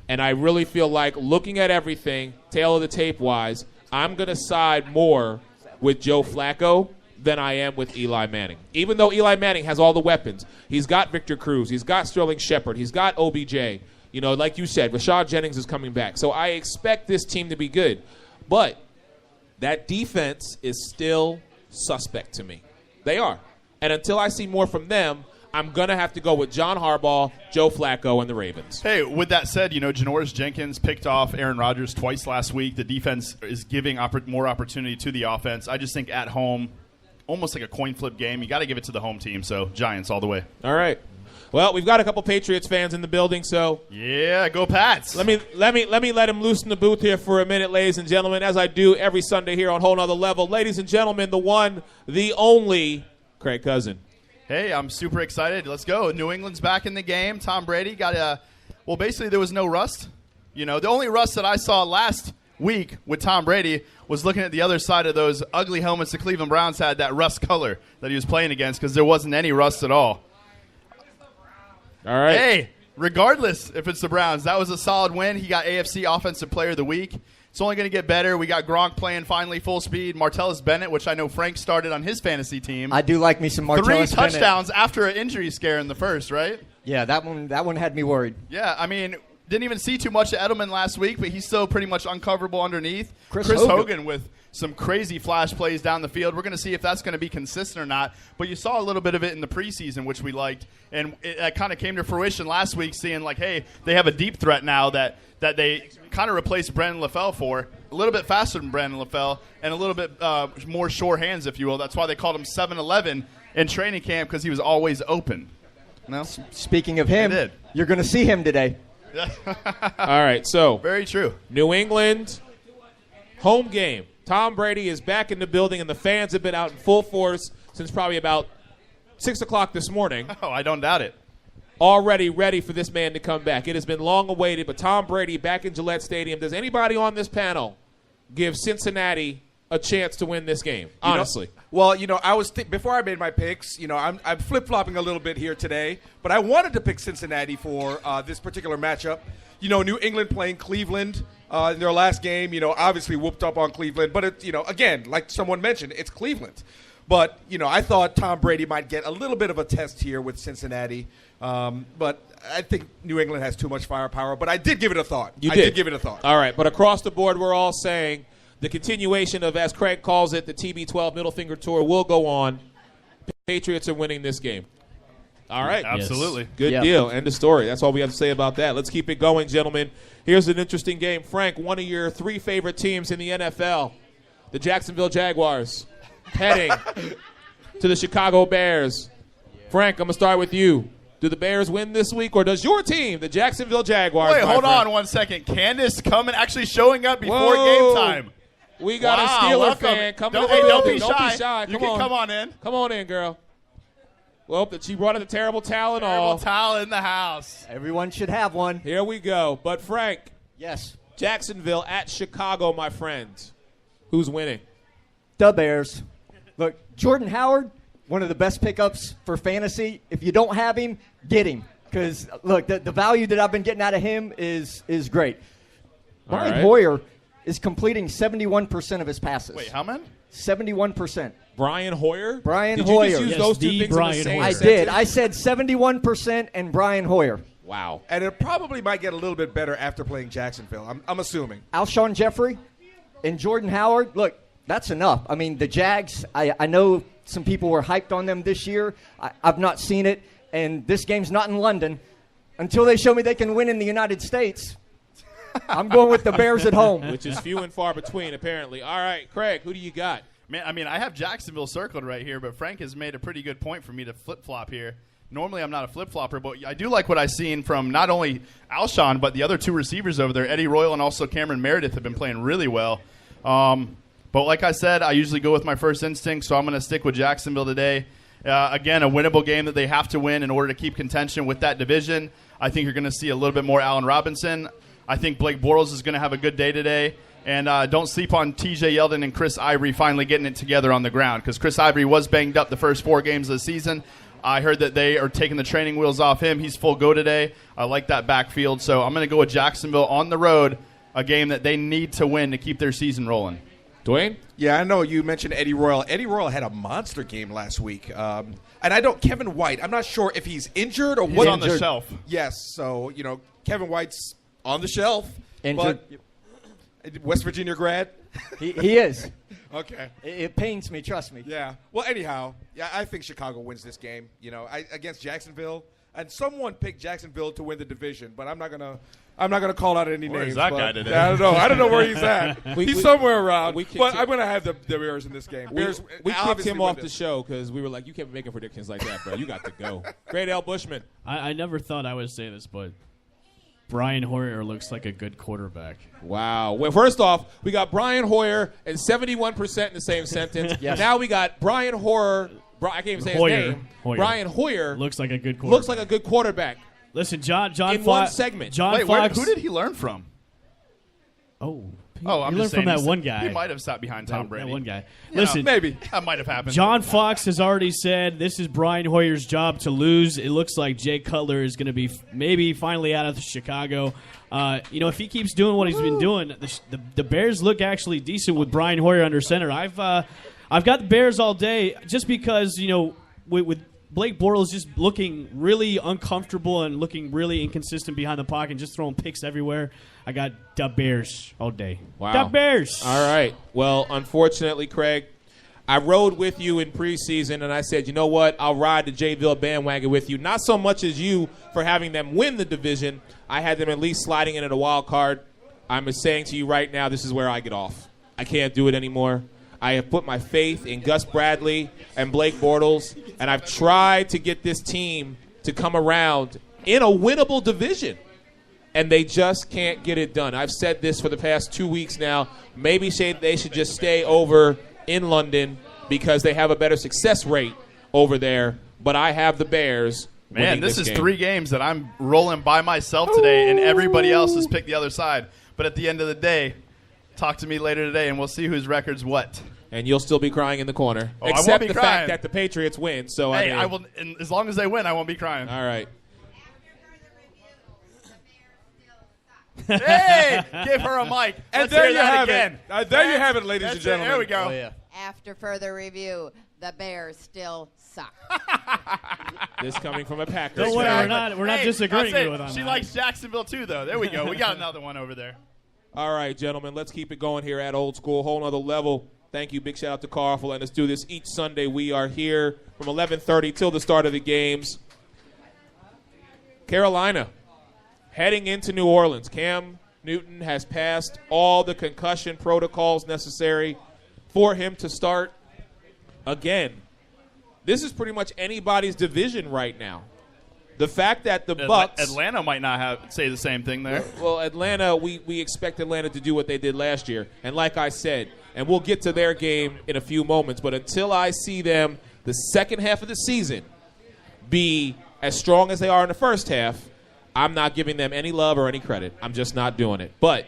And I really feel like looking at everything, tail of the tape wise, I'm going to side more with Joe Flacco than I am with Eli Manning. Even though Eli Manning has all the weapons. He's got Victor Cruz. He's got Sterling Shepard. He's got OBJ. Like you said, Rashad Jennings is coming back. So I expect this team to be good. But that defense is still suspect to me. They are. And until I see more from them, I'm going to have to go with John Harbaugh, Joe Flacco, and the Ravens. Hey, with that said, Janoris Jenkins picked off Aaron Rodgers twice last week. The defense is giving more opportunity to the offense. I just think at home, almost like a coin flip game, you got to give it to the home team. So Giants all the way. All right. Well, we've got a couple Patriots fans in the building, so yeah, go Pats. Let me let him loose in the booth here for a minute, ladies and gentlemen, as I do every Sunday here on Whole Nother Level. Ladies and gentlemen, the one, the only, Craig Cousin. Hey, I'm super excited. Let's go. New England's back in the game. Tom Brady got basically there was no rust. The only rust that I saw last week with Tom Brady was looking at the other side of those ugly helmets the Cleveland Browns had, that rust color that he was playing against, because there wasn't any rust at all. All right. Hey, regardless if it's the Browns, that was a solid win. He got AFC Offensive Player of the Week. It's only going to get better. We got Gronk playing finally full speed. Martellus Bennett, which I know Frank started on his fantasy team. I do like me some Martellus Bennett. 3 touchdowns after an injury scare in the first, right? Yeah, that one had me worried. Yeah, I mean, Didn't even see too much of Edelman last week, but he's still pretty much uncoverable underneath. Chris Hogan with some crazy flash plays down the field. We're going to see if that's going to be consistent or not. But you saw a little bit of it in the preseason, which we liked. And it kind of came to fruition last week, seeing like, hey, they have a deep threat now that they kind of replaced Brandon LaFell for. A little bit faster than Brandon LaFell and a little bit more sure hands, if you will. That's why they called him 7-11 in training camp, because he was always open. No? Speaking of him, you're going to see him today. All right, so very true. New England, home game. Tom Brady is back in the building, and the fans have been out in full force since probably about 6 o'clock this morning. Oh, I don't doubt it. Already ready for this man to come back. It has been long awaited, but Tom Brady back in Gillette Stadium. Does anybody on this panel give Cincinnati a chance to win this game, honestly? I was before I made my picks, I'm flip-flopping a little bit here today, but I wanted to pick Cincinnati for this particular matchup. New England playing Cleveland in their last game, obviously whooped up on Cleveland, but again, like someone mentioned, it's Cleveland. But, I thought Tom Brady might get a little bit of a test here with Cincinnati. But I think New England has too much firepower. But I did give it a thought. I did give it a thought. All right, but across the board, we're all saying the continuation of, as Craig calls it, the TB12 Middle Finger Tour will go on. Patriots are winning this game. All right. Absolutely. Good deal. End of story. That's all we have to say about that. Let's keep it going, gentlemen. Here's an interesting game. Frank, one of your 3 favorite teams in the NFL, the Jacksonville Jaguars, heading to the Chicago Bears. Frank, I'm going to start with you. Do the Bears win this week, or does your team, the Jacksonville Jaguars? Wait, hold on 1 second. Candace actually showing up before game time. We got a Steeler fan coming to the building. Don't be shy. Come on. Come on in. Come on in, girl. Well, she brought in the terrible towel and Terrible all. towel in the house. Everyone should have one. Here we go. But, Frank. Yes. Jacksonville at Chicago, my friend. Who's winning? The Bears. Look, Jordan Howard, one of the best pickups for fantasy. If you don't have him, get him. Because, look, the value that I've been getting out of him is great. Brian Hoyer is completing 71% of his passes. Wait, how many? 71%. Brian Hoyer? Brian did Hoyer. You just use those two things Brian in the same Hoyer. I sentence? did. I said 71% and Brian Hoyer. Wow. And it probably might get a little bit better after playing Jacksonville. I'm assuming. Alshon Jeffrey and Jordan Howard, look, that's enough. I mean, the Jags, I know some people were hyped on them this year. I've not seen it, and this game's not in London. Until they show me they can win in the United States, I'm going with the Bears at home. Which is few and far between, apparently. All right, Craig, who do you got? Man, I mean, I have Jacksonville circled right here, but Frank has made a pretty good point for me to flip-flop here. Normally, I'm not a flip-flopper, but I do like what I've seen from not only Alshon, but the other 2 receivers over there. Eddie Royal and also Cameron Meredith have been playing really well. But like I said, I usually go with my first instinct, so I'm going to stick with Jacksonville today. Again, a winnable game that they have to win in order to keep contention with that division. I think you're going to see a little bit more Allen Robinson. I think Blake Bortles is going to have a good day today. And don't sleep on TJ Yeldon and Chris Ivory finally getting it together on the ground, because Chris Ivory was banged up the first 4 games of the season. I heard that they are taking the training wheels off him. He's full go today. I like that backfield. So I'm going to go with Jacksonville on the road, a game that they need to win to keep their season rolling. Dwayne? Yeah, I know you mentioned Eddie Royal. Eddie Royal had a monster game last week. And I don't, Kevin White, I'm not sure if he's injured or what. He's on the shelf. Yes, so, Kevin White's on the shelf. Injured. But West Virginia grad? He is. Okay. It pains me, trust me. Yeah. Well, anyhow, I think Chicago wins this game, against Jacksonville. And someone picked Jacksonville to win the division, but I'm not gonna call out any Where names. is that but guy today? I don't know where he's at. He's somewhere around. But him. I'm gonna have the Bears in this game. We Bears kicked obviously him win off the this. show because we were like, you can't be making predictions like that, bro. You got to go. Great Al Bushman. I never thought I would say this, but Brian Hoyer looks like a good quarterback. Wow. Well, first off, we got Brian Hoyer and 71% in the same sentence. Yes. Now we got Brian Hoyer. I can't even say his name. Hoyer. Brian Hoyer Looks like a good quarterback. looks like a good quarterback. Listen, John In one segment. John Wait, Fox. who did he learn from? Oh, I'm he just learned from saying that one guy. He might have sat behind Tom Brady. That one guy. You know, Listen, Maybe. that might have happened. John Fox has already said this is Brian Hoyer's job to lose. It looks like Jay Cutler is going to be maybe finally out of Chicago. If he keeps doing what he's been doing, the Bears look actually decent with Brian Hoyer under center. I've got the Bears all day just because with Blake Bortles just looking really uncomfortable and looking really inconsistent behind the pocket and just throwing picks everywhere. I got the Bears all day. Wow. The Bears. All right. Well, unfortunately, Craig, I rode with you in preseason, and I said, you know what? I'll ride the Jayville bandwagon with you. Not so much as you for having them win the division. I had them at least sliding in at a wild card. I'm saying to you right now, this is where I get off. I can't do it anymore. I have put my faith in Gus Bradley and Blake Bortles, and I've tried to get this team to come around in a winnable division, and they just can't get it done. I've said this for the past 2 weeks now. Maybe they should just stay over in London because they have a better success rate over there, but I have the Bears. Man, this is game. 3 games that I'm rolling by myself today, and everybody else has picked the other side. But at the end of the day, talk to me later today, and we'll see whose record's what. And you'll still be crying in the corner. Oh, I won't except be the crying. fact that the Patriots win. So Hey, I I will. And as long as they win, I won't be crying. All right. Hey, give her a mic. And Let's there hear you that have again. it. There you have it, ladies That's and gentlemen. There we go. Oh, yeah. After further review, the Bears still suck. This coming from a Packers Don't worry, fan. we're not Hey, disagreeing that's it. with on She that. likes Jacksonville too, though. There we go. We got another one over there. All right, gentlemen, let's keep it going here at Old School. Whole nother level. Thank you. Big shout out to Carl for letting us do this each Sunday. We are here from 11:30 till the start of the games. Carolina heading into New Orleans. Cam Newton has passed all the concussion protocols necessary for him to start again. This is pretty much anybody's division right now. The fact that the Bucks, Atlanta might not say the same thing there. well, Atlanta, we expect Atlanta to do what they did last year. And like I said, and we'll get to their game in a few moments, but until I see them the second half of the season be as strong as they are in the first half, I'm not giving them any love or any credit. I'm just not doing it. But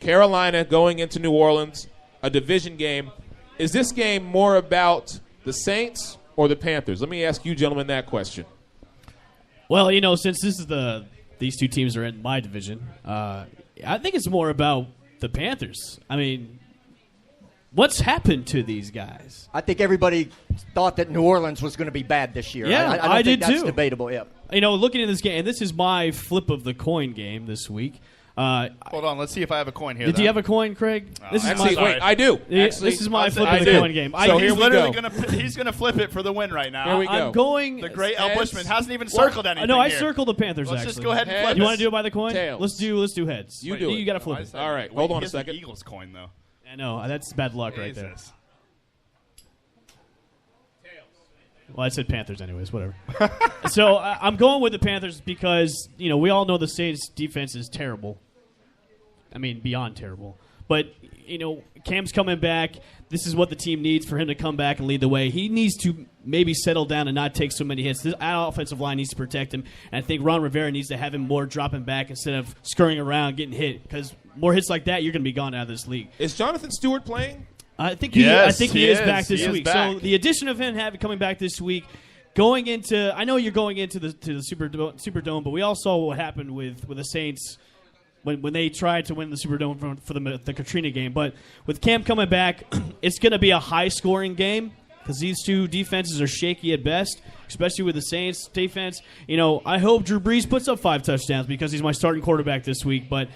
Carolina going into New Orleans, a division game, is this game more about the Saints or the Panthers? Let me ask you gentlemen that question. Well, since these two teams are in my division, I think it's more about the Panthers. I mean, what's happened to these guys? I think everybody thought that New Orleans was going to be bad this year. Yeah, I don't I think did that's too. debatable. Yeah. Looking at this game, and this is my flip of the coin game this week. Hold on, let's see if I have a coin here. Did you have a coin, Craig? This is Actually, wait, I do. Actually, this is my flip I of the do. coin game. So here He's we literally go. he's gonna flip it for the win right now. Here we go. I'm going. The great Al Heads. Bushman hasn't even circled anything. No, I here. circled the Panthers. Let's actually. just go ahead and flip Heads. You it. want to do it by the coin? Tails. Let's do heads. You do it. You got to flip it. All right, Wait, hold on a he has the second. Eagles coin though. I know that's bad luck right there. Jesus. Well, I said Panthers anyways. Whatever. So I'm going with the Panthers because we all know the Saints' defense is terrible. I mean, beyond terrible. But Cam's coming back. This is what the team needs for him to come back and lead the way. He needs to maybe settle down and not take so many hits. This offensive line needs to protect him. And I think Ron Rivera needs to have him more dropping back instead of scurrying around, getting hit. Because more hits like that, you're going to be gone out of this league. Is Jonathan Stewart playing? I think Yes, he he is is. back this He is week. back. So the addition of him coming back this week, going into I know you're going into the Superdome, but we all saw what happened with the Saints when they tried to win the Superdome for the Katrina game. But with Cam coming back, it's going to be a high scoring game because these two defenses are shaky at best, especially with the Saints defense. I hope Drew Brees puts up 5 touchdowns because he's my starting quarterback this week, but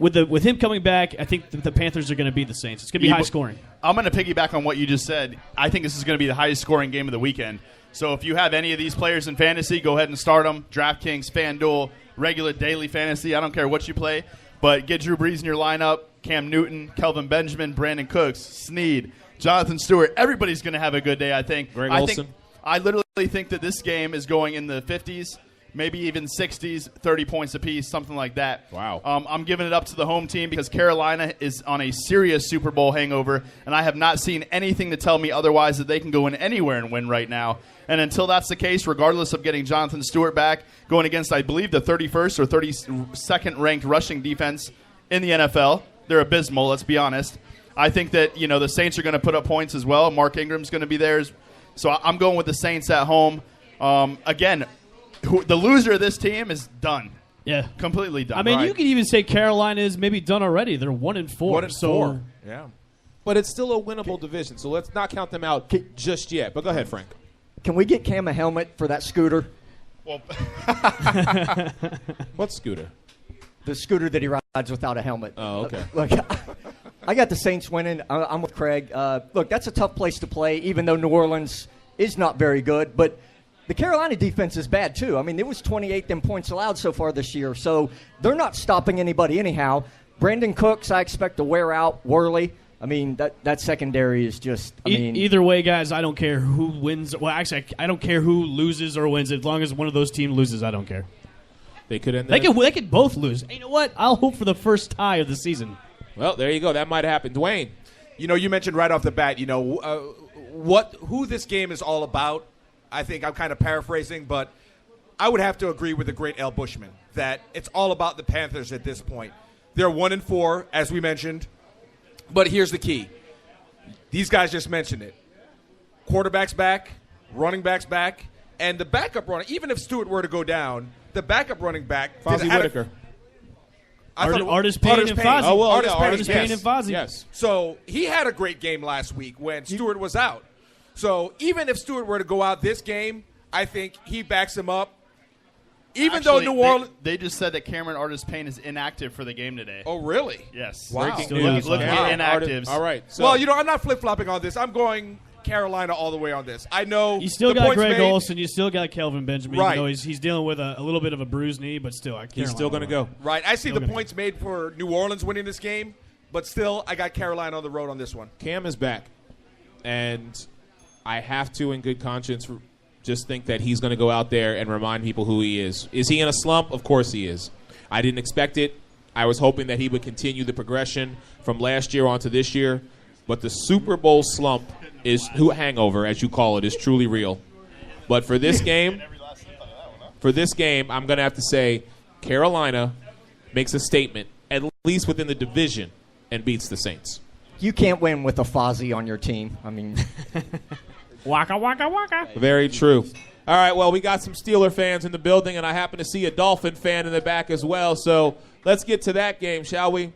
with him coming back, I think the Panthers are going to beat the Saints. It's going to be high scoring. I'm going to piggyback on what you just said. I think this is going to be the highest scoring game of the weekend. So if you have any of these players in fantasy, go ahead and start them. DraftKings, FanDuel, regular daily fantasy. I don't care what you play. But get Drew Brees in your lineup, Cam Newton, Kelvin Benjamin, Brandon Cooks, Snead, Jonathan Stewart. Everybody's going to have a good day, I think. Greg I Olsen. I literally think that this game is going in the 50s, maybe even 60s, 30 points apiece, something like that. Wow. I'm giving it up to the home team because Carolina is on a serious Super Bowl hangover, and I have not seen anything to tell me otherwise that they can go in anywhere and win right now. And until that's the case, regardless of getting Jonathan Stewart back, going against, I believe, the 31st or 32nd ranked rushing defense in the NFL, they're abysmal, let's be honest. I think that, the Saints are going to put up points as well. Mark Ingram's going to be there. So I'm going with the Saints at home. Again, the loser of this team is done. Yeah. Completely done. I mean, Right. you could even say Carolina is maybe done already. They're 1-4. 1-4. Yeah. But it's still a winnable division, so let's not count them out just yet. But go ahead, Frank. Can we get Cam a helmet for that scooter? Well, What scooter? The scooter that he rides without a helmet. Oh, okay. Look, I got the Saints winning. I'm with Craig. Look, that's a tough place to play, even though New Orleans is not very good. But the Carolina defense is bad, too. I mean, it was 28th in points allowed so far this year. So they're not stopping anybody anyhow. Brandon Cooks, I expect to wear out Worley. I mean, that secondary is just, either way, guys, I don't care who wins. Well, actually, I don't care who loses or wins. As long as one of those teams loses, I don't care. They could end. They could both lose. Hey, you know what? I'll hope for the first tie of the season. Well, there you go. That might happen. Dwayne. You mentioned right off the bat, who this game is all about. I think I'm kind of paraphrasing, but I would have to agree with the great Al Bushman that it's all about the Panthers at this point. They're 1-4, as we mentioned. But here's the key. These guys just mentioned it. Quarterback's back, running back's back, and the backup runner, even if Stewart were to go down, the backup running back, Fozzie Whitaker. Artis Payne and Fozzie. Oh, well, Artis Payne and Fozzie. Yes. So he had a great game last week when Stewart was out. So even if Stewart were to go out this game, I think he backs him up. Even though New Orleans, they just said that Cameron Artis Payne is inactive for the game today. Oh, really? Yes. Wow. Look at inactives. All right. So, Well, I'm not flip-flopping on this. I'm going Carolina all the way on this. I know You still the got points Greg made. Olsen. You still got Kelvin Benjamin. Right. Even though he's dealing with a little bit of a bruised knee, but still, he's still going to go. Right. I see Still the gonna points made for New Orleans winning this game, but still, I got Carolina on the road on this one. Cam is back, and I have to, in good conscience, just think that he's going to go out there and remind people who he is. Is he in a slump? Of course he is. I didn't expect it. I was hoping that he would continue the progression from last year on to this year, but the Super Bowl slump hangover, as you call it, is truly real. But for this game, I'm going to have to say Carolina makes a statement, at least within the division, and beats the Saints. You can't win with a Fozzie on your team. I mean, Waka, waka, waka. Very true. All right, well, we got some Steeler fans in the building, and I happen to see a Dolphin fan in the back as well. So let's get to that game, shall we?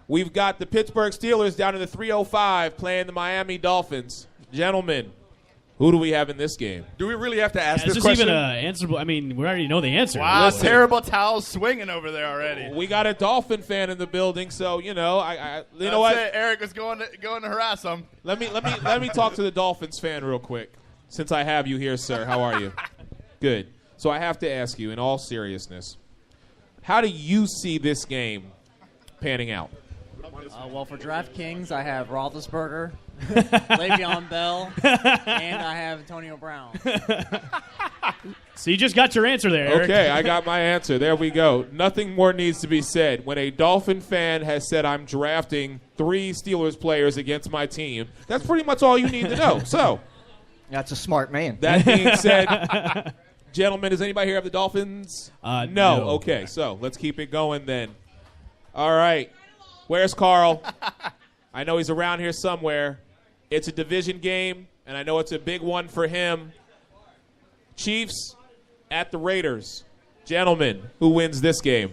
We've got the Pittsburgh Steelers down in the 305 playing the Miami Dolphins. Gentlemen, who do we have in this game? Do we really have to ask Is this this question? even answerable? I mean, we already know the answer. Wow, Listen. terrible towels swinging over there already. We got a Dolphin fan in the building, so you know That's what? it. Eric was going to harass him. Let me talk to the Dolphins fan real quick, since I have you here, sir. How are you? Good. So I have to ask you, in all seriousness, how do you see this game panning out? Well, for DraftKings, I have Roethlisberger, Le'Veon Bell, and I have Antonio Brown. So you just got your answer there, Eric. Okay, I got my answer. There we go. Nothing more needs to be said. When a Dolphin fan has said, I'm drafting 3 Steelers players against my team, that's pretty much all you need to know. So, that's a smart man. that being said, gentlemen, does anybody here have the Dolphins? No. Okay, so let's keep it going then. All right. Where's Carl? I know he's around here somewhere. It's a division game, and I know it's a big one for him. Chiefs at the Raiders. Gentlemen, who wins this game?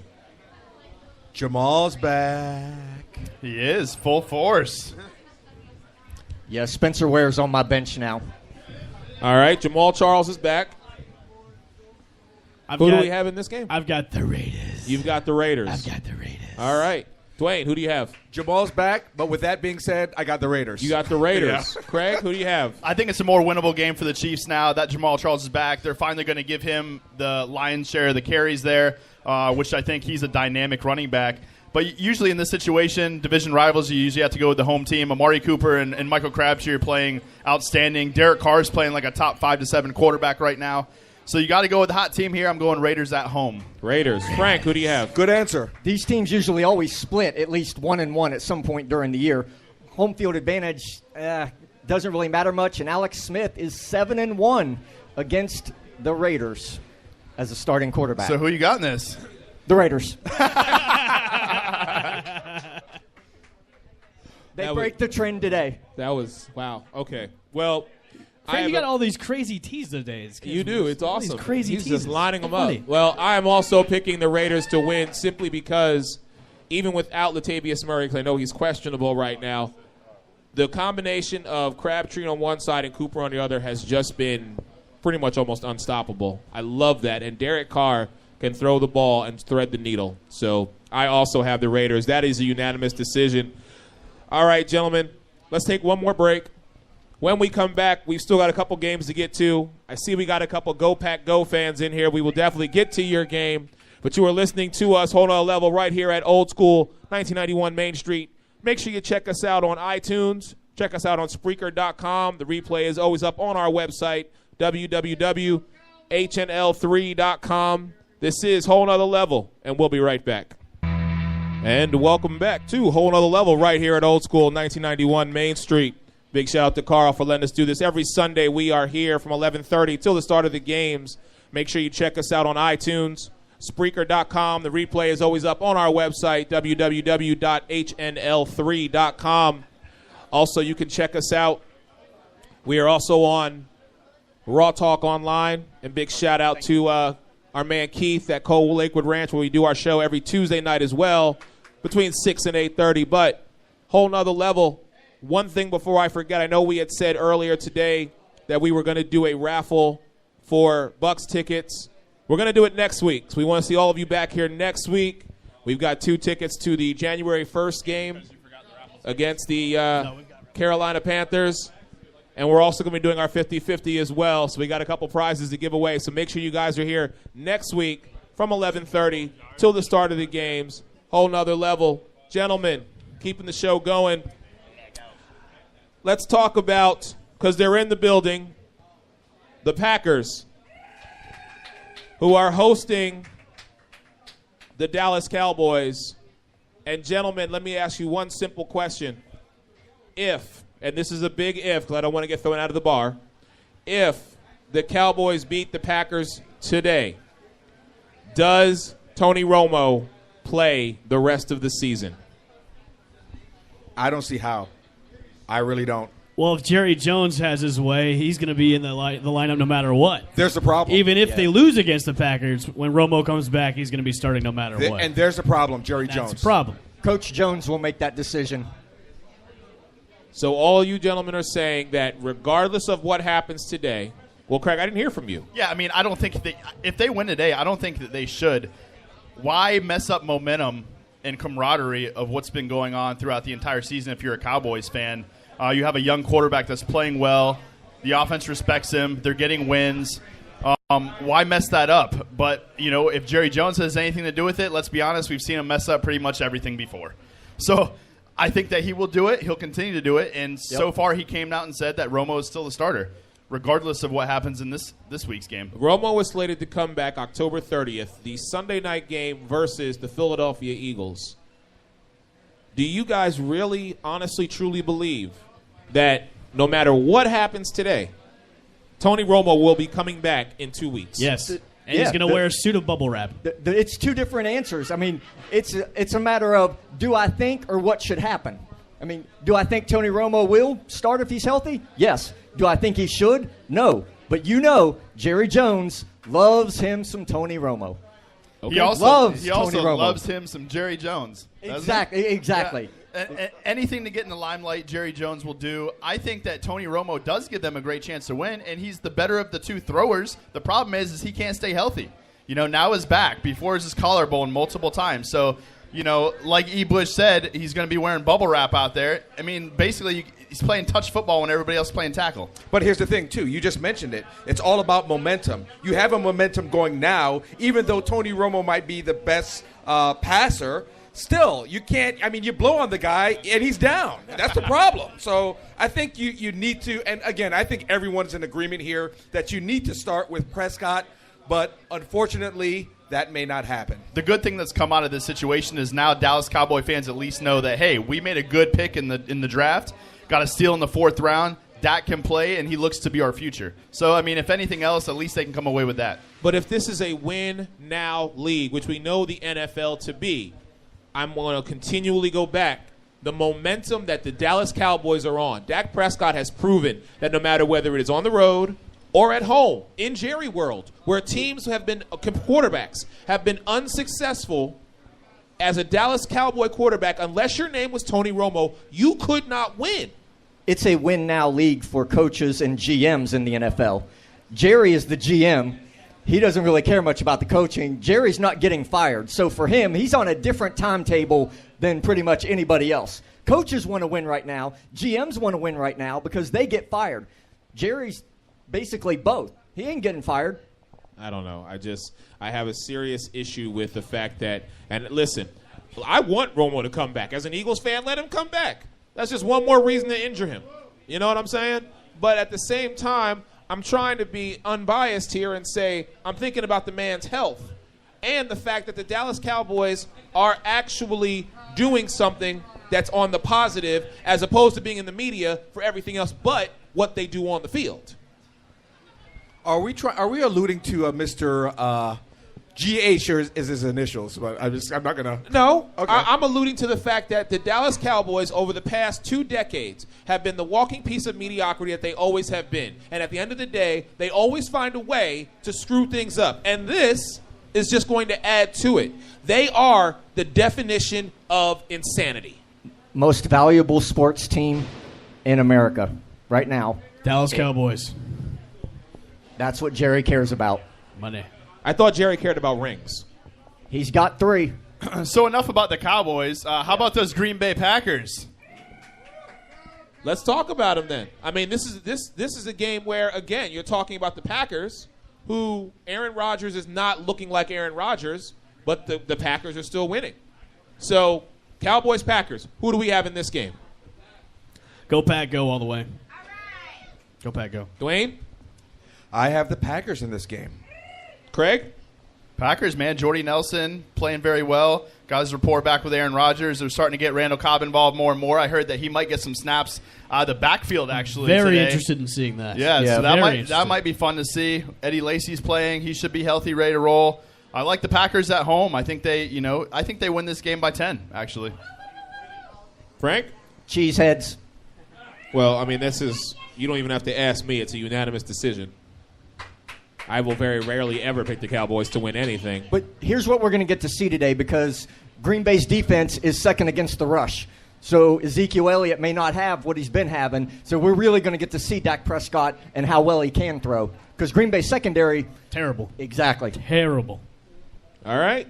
Jamal's back. He is full force. Yeah, Spencer Ware's on my bench now. All right, Jamal Charles is back. Who do we have in this game? I've got the Raiders. You've got the Raiders. I've got the Raiders. All right. Dwayne, who do you have? Jamal's back, but with that being said, I got the Raiders. You got the Raiders. Craig, who do you have? I think it's a more winnable game for the Chiefs now that Jamal Charles is back. They're finally going to give him the lion's share of the carries there, which I think he's a dynamic running back. But usually in this situation, division rivals, you usually have to go with the home team. Amari Cooper and Michael Crabtree are playing outstanding. Derek Carr's playing like a top 5 to 7 quarterback right now. So you got to go with the hot team here. I'm going Raiders at home. Raiders. Frank, who do you have? Good answer. These teams usually always split at least 1-1 at some point during the year. Home field advantage doesn't really matter much, and Alex Smith is 7-1 against the Raiders as a starting quarterback. So who you got in this? The Raiders. They break the trend today. That was, wow. Okay. Well, Frank, you got all these crazy teas today. You do. It's all awesome. These crazy He's teases. just lining them Funny. up. Well, I am also picking the Raiders to win simply because even without Latavius Murray, because I know he's questionable right now, the combination of Crabtree on one side and Cooper on the other has just been pretty much almost unstoppable. I love that. And Derek Carr can throw the ball and thread the needle. So I also have the Raiders. That is a unanimous decision. All right, gentlemen, let's take one more break. When we come back, we've still got a couple games to get to. I see we got a couple Go Pack Go fans in here. We will definitely get to your game. But you are listening to us, Hold On a Level, right here at Old School, 1991 Main Street. Make sure you check us out on iTunes. Check us out on Spreaker.com. The replay is always up on our website, www.hnl3.com. This is Whole Nother Level, and we'll be right back. And welcome back to Whole Nother Level right here at Old School, 1991 Main Street. Big shout out to Carl for letting us do this. Every Sunday we are here from 11:30 till the start of the games. Make sure you check us out on iTunes, Spreaker.com. The replay is always up on our website, www.hnl3.com. Also, you can check us out. We are also on Raw Talk Online. And big shout out to our man Keith at Cold Lakewood Ranch, where we do our show every Tuesday night as well, between 6 and 8:30. But Whole Nother Level. One thing before I forget, I know we had said earlier today that we were going to do a raffle for Bucks tickets. We're going to do it next week. So we want to see all of you back here next week. We've got 2 tickets to the January 1st game against the Carolina Panthers. And we're also going to be doing our 50-50 as well. So we got a couple prizes to give away. So make sure you guys are here next week from 11:30 till the start of the games. Whole Nother Level. Gentlemen, keeping the show going. Let's talk about, because they're in the building, the Packers, who are hosting the Dallas Cowboys. And gentlemen, let me ask you one simple question. If, and this is a big if because I don't want to get thrown out of the bar, if the Cowboys beat the Packers today, does Tony Romo play the rest of the season? I don't see how. I really don't. Well, if Jerry Jones has his way, he's going to be in the lineup no matter what. There's the problem. Even if they lose against the Packers, when Romo comes back, he's going to be starting no matter what. And there's the problem, Jerry Jones. That's the problem. Coach Jones will make that decision. So all you gentlemen are saying that regardless of what happens today, well, Craig, I didn't hear from you. Yeah, I mean, I don't think if they win today, I don't think that they should. Why mess up momentum and camaraderie of what's been going on throughout the entire season if you're a Cowboys fan? You have a young quarterback that's playing well. The offense respects him. They're getting wins. Why mess that up? But, if Jerry Jones has anything to do with it, let's be honest, we've seen him mess up pretty much everything before. So I think that he will do it. He'll continue to do it. And so far he came out and said that Romo is still the starter, regardless of what happens in this week's game. Romo is slated to come back October 30th, the Sunday night game versus the Philadelphia Eagles. Do you guys really, honestly, truly believe that no matter what happens today, Tony Romo will be coming back in 2 weeks? Yes. And he's going to wear a suit of bubble wrap. It's 2 different answers. I mean, it's a matter of do I think or what should happen. I mean, do I think Tony Romo will start if he's healthy? Yes. Do I think he should? No. But Jerry Jones loves him some Tony Romo. Okay. He also loves him some Jerry Jones. Exactly. Yeah. Anything to get in the limelight, Jerry Jones will do. I think that Tony Romo does give them a great chance to win, and he's the better of the 2 throwers. The problem is he can't stay healthy. Now his back. Before his collarbone multiple times. So, like E. Bush said, he's going to be wearing bubble wrap out there. I mean, basically, he's playing touch football when everybody else is playing tackle. But here's the thing, too. You just mentioned it. It's all about momentum. You have a momentum going now, even though Tony Romo might be the best passer. Still, you can't – I mean, you blow on the guy, and he's down. That's the problem. So I think you need to – and, again, I think everyone's in agreement here that you need to start with Prescott, but unfortunately – that may not happen. The good thing that's come out of this situation is now Dallas Cowboy fans at least know that, hey, we made a good pick in the draft, got a steal in the 4th round. Dak can play, and he looks to be our future. So, I mean, if anything else, at least they can come away with that. But if this is a win-now league, which we know the NFL to be, I'm going to continually go back. The momentum that the Dallas Cowboys are on, Dak Prescott has proven that no matter whether it is on the road or at home, in Jerry World, where teams have been, quarterbacks have been unsuccessful as a Dallas Cowboy quarterback, unless your name was Tony Romo, you could not win. It's a win-now league for coaches and GMs in the NFL. Jerry is the GM. He doesn't really care much about the coaching. Jerry's not getting fired. So for him, he's on a different timetable than pretty much anybody else. Coaches want to win right now. GMs want to win right now because they get fired. Jerry's basically both. He ain't getting fired. I don't know. I have a serious issue with the fact that, and listen, I want Romo to come back. As an Eagles fan, let him come back. That's just one more reason to injure him. You know what I'm saying? But at the same time, I'm trying to be unbiased here and say I'm thinking about the man's health and the fact that the Dallas Cowboys are actually doing something that's on the positive as opposed to being in the media for everything else but what they do on the field. Are we alluding to Mr. GH or is his initials? But I'm not gonna. No, Okay. I'm alluding to the fact that the Dallas Cowboys over the past 2 decades have been the walking piece of mediocrity that they always have been. And at the end of the day, they always find a way to screw things up. And this is just going to add to it. They are the definition of insanity. Most valuable sports team in America right now. Dallas Cowboys. That's what Jerry cares about. Money. I thought Jerry cared about rings. He's got 3. So enough about the Cowboys. How about those Green Bay Packers? Let's talk about them then. I mean, this is a game where, again, you're talking about the Packers, who Aaron Rodgers is not looking like Aaron Rodgers, but the Packers are still winning. So, Cowboys, Packers, who do we have in this game? Go Pack, go all the way. Go Pack, go. Dwayne? I have the Packers in this game. Craig? Packers, man. Jordy Nelson playing very well. Got his rapport back with Aaron Rodgers. They're starting to get Randall Cobb involved more and more. I heard that he might get some snaps out of the backfield, actually. Very today. interested in seeing that. Yeah, so that very might be fun to see. Eddie Lacy's playing. He should be healthy, ready to roll. I like the Packers at home. I think they win this game by 10, actually. Frank? Cheeseheads. Well, I mean, you don't even have to ask me. It's a unanimous decision. I will very rarely ever pick the Cowboys to win anything. But here's what we're going to get to see today because Green Bay's defense is second against the rush. So Ezekiel Elliott may not have what he's been having. So we're really going to get to see Dak Prescott and how well he can throw. Because Green Bay's secondary... Terrible. Exactly. Terrible. All right.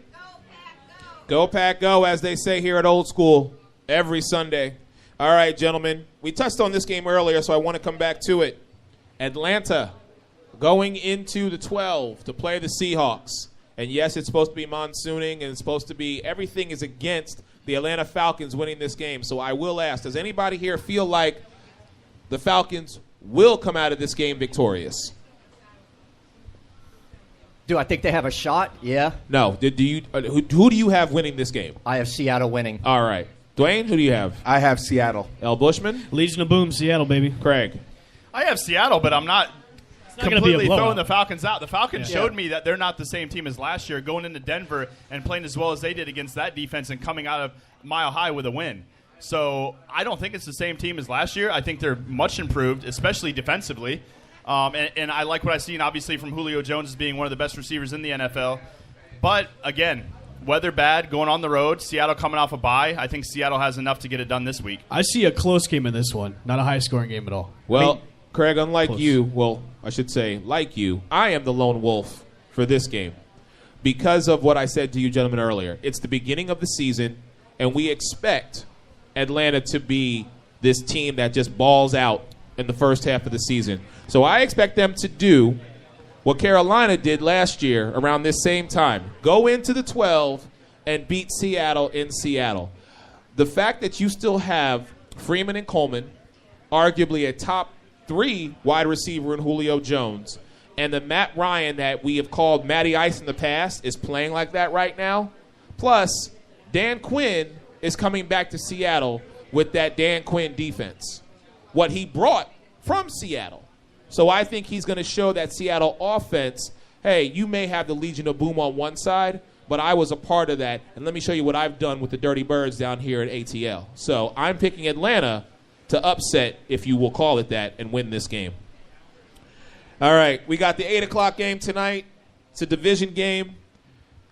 Go Pack, go, as they say here at Old School every Sunday. All right, gentlemen. We touched on this game earlier, so I want to come back to it. Atlanta going into the 12 to play the Seahawks. And yes, it's supposed to be monsooning, and it's supposed to be everything is against the Atlanta Falcons winning this game. So I will ask, does anybody here feel like the Falcons will come out of this game victorious? Do I think they have a shot? Yeah. No. Do you? Who do you have winning this game? I have Seattle winning. All right. Dwayne, who do you have? I have Seattle. L. Bushman? Legion of Boom, Seattle, baby. Craig? I have Seattle, but I'm not gonna be a completely blowout. throwing the Falcons out. The Falcons showed me that they're not the same team as last year, going into Denver and playing as well as they did against that defense and coming out of Mile High with a win. So I don't think it's the same team as last year. I think they're much improved, especially defensively. And I like what I've seen, obviously, from Julio Jones as being one of the best receivers in the NFL. But, again, weather bad, going on the road, Seattle coming off a bye. I think Seattle has enough to get it done this week. I see a close game in this one, not a high-scoring game at all. Well, Craig, unlike close. you, well, I should say, like you, I am the lone wolf for this game because of what I said to you gentlemen earlier. It's the beginning of the season, and we expect Atlanta to be this team that just balls out in the first half of the season. So I expect them to do what Carolina did last year around this same time. Go into the 12 and beat Seattle in Seattle. The fact that you still have Freeman and Coleman, arguably a top 3 wide receiver in Julio Jones, and the Matt Ryan that we have called Matty Ice in the past is playing like that right now. Plus, Dan Quinn is coming back to Seattle with that Dan Quinn defense, what he brought from Seattle. So I think he's going to show that Seattle offense, hey, you may have the Legion of Boom on one side, but I was a part of that, and let me show you what I've done with the Dirty Birds down here at ATL. So I'm picking Atlanta to upset, if you will call it that, and win this game. All right, we got the 8 o'clock game tonight. It's a division game.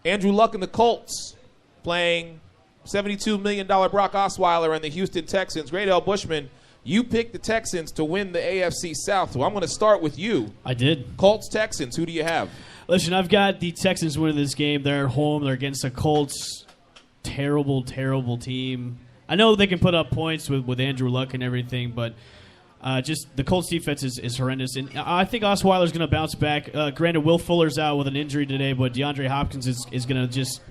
Andrew Luck and the Colts playing $72 million Brock Osweiler and the Houston Texans. Great L. Bushman, You picked the Texans to win the AFC South, so I'm going to start with you. I did. Colts, Texans, who do you have? Listen, I've got the Texans winning this game. They're at home. They're against the Colts. Terrible, terrible team. I know they can put up points with Andrew Luck and everything, but just the Colts defense is horrendous. And I think Osweiler's going to bounce back. Granted, Will Fuller's out with an injury today, but DeAndre Hopkins is going to just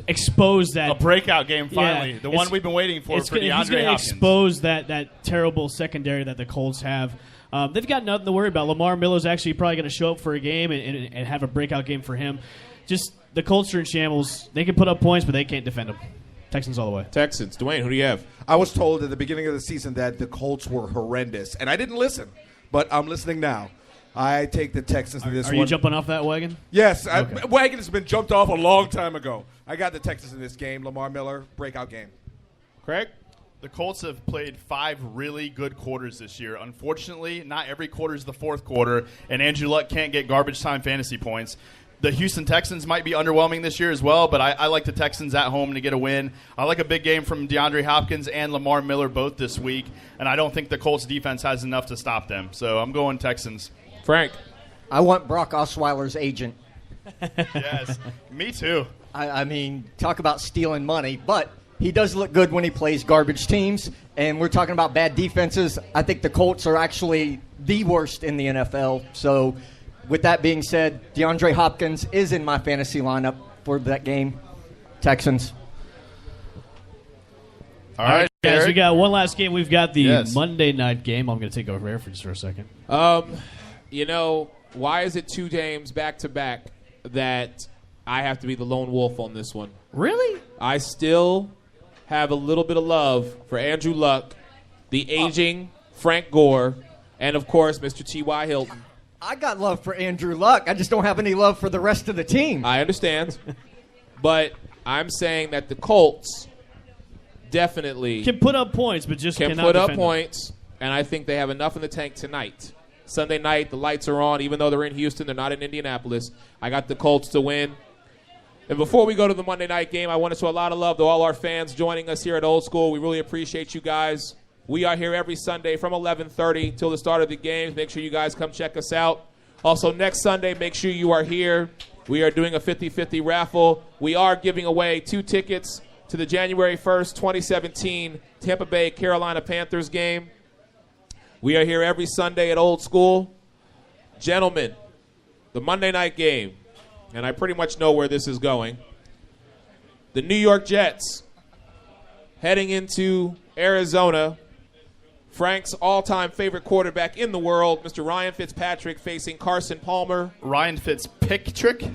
expose that. A breakout game, finally. Yeah, the one we've been waiting for DeAndre He's going to Hopkins. expose that terrible secondary that the Colts have. They've got nothing to worry about. Lamar Miller's actually probably going to show up for a game and have a breakout game for him. Just the Colts are in shambles. They can put up points, but they can't defend them. Texans all the way. Texans. Dwayne, who do you have? I was told at the beginning of the season that the Colts were horrendous, and I didn't listen, but I'm listening now. I take the Texans in this one. Are you jumping off that wagon? Yes. Okay. Wagon has been jumped off a long time ago. I got the Texans in this game. Lamar Miller, breakout game. Craig? The Colts have played 5 really good quarters this year. Unfortunately, not every quarter is the fourth quarter, and Andrew Luck can't get garbage time fantasy points. The Houston Texans might be underwhelming this year as well, but I like the Texans at home to get a win. I like a big game from DeAndre Hopkins and Lamar Miller both this week, and I don't think the Colts defense has enough to stop them. So I'm going Texans. Frank? I want Brock Osweiler's agent. Yes, me too. I mean, talk about stealing money, but he does look good when he plays garbage teams, and we're talking about bad defenses. I think the Colts are actually the worst in the NFL, so with that being said, DeAndre Hopkins is in my fantasy lineup for that game. Texans. All right, guys, Eric. we got one last game. We've got the Monday night game. I'm going to take over here for just for a second. You know, why is it 2 games back-to-back that I have to be the lone wolf on this one? Really? I still have a little bit of love for Andrew Luck, the aging Frank Gore, and, of course, Mr. T.Y. Hilton. I got love for Andrew Luck. I just don't have any love for the rest of the team. I understand. But I'm saying that the Colts definitely Can put up points, but just can cannot put up defend them. points, and I think they have enough in the tank tonight. Sunday night, the lights are on. Even though they're in Houston, they're not in Indianapolis. I got the Colts to win. And before we go to the Monday night game, I want to show a lot of love to all our fans joining us here at Old School. We really appreciate you guys. We are here every Sunday from 11:30 till the start of the games. Make sure you guys come check us out. Also, next Sunday, make sure you are here. We are doing a 50-50 raffle. We are giving away 2 tickets to the January 1st, 2017 Tampa Bay Carolina Panthers game. We are here every Sunday at Old School. Gentlemen, the Monday night game, and I pretty much know where this is going. The New York Jets heading into Arizona. Frank's all-time favorite quarterback in the world, Mr. Ryan Fitzpatrick, facing Carson Palmer. Ryan Fitzpatrick? Did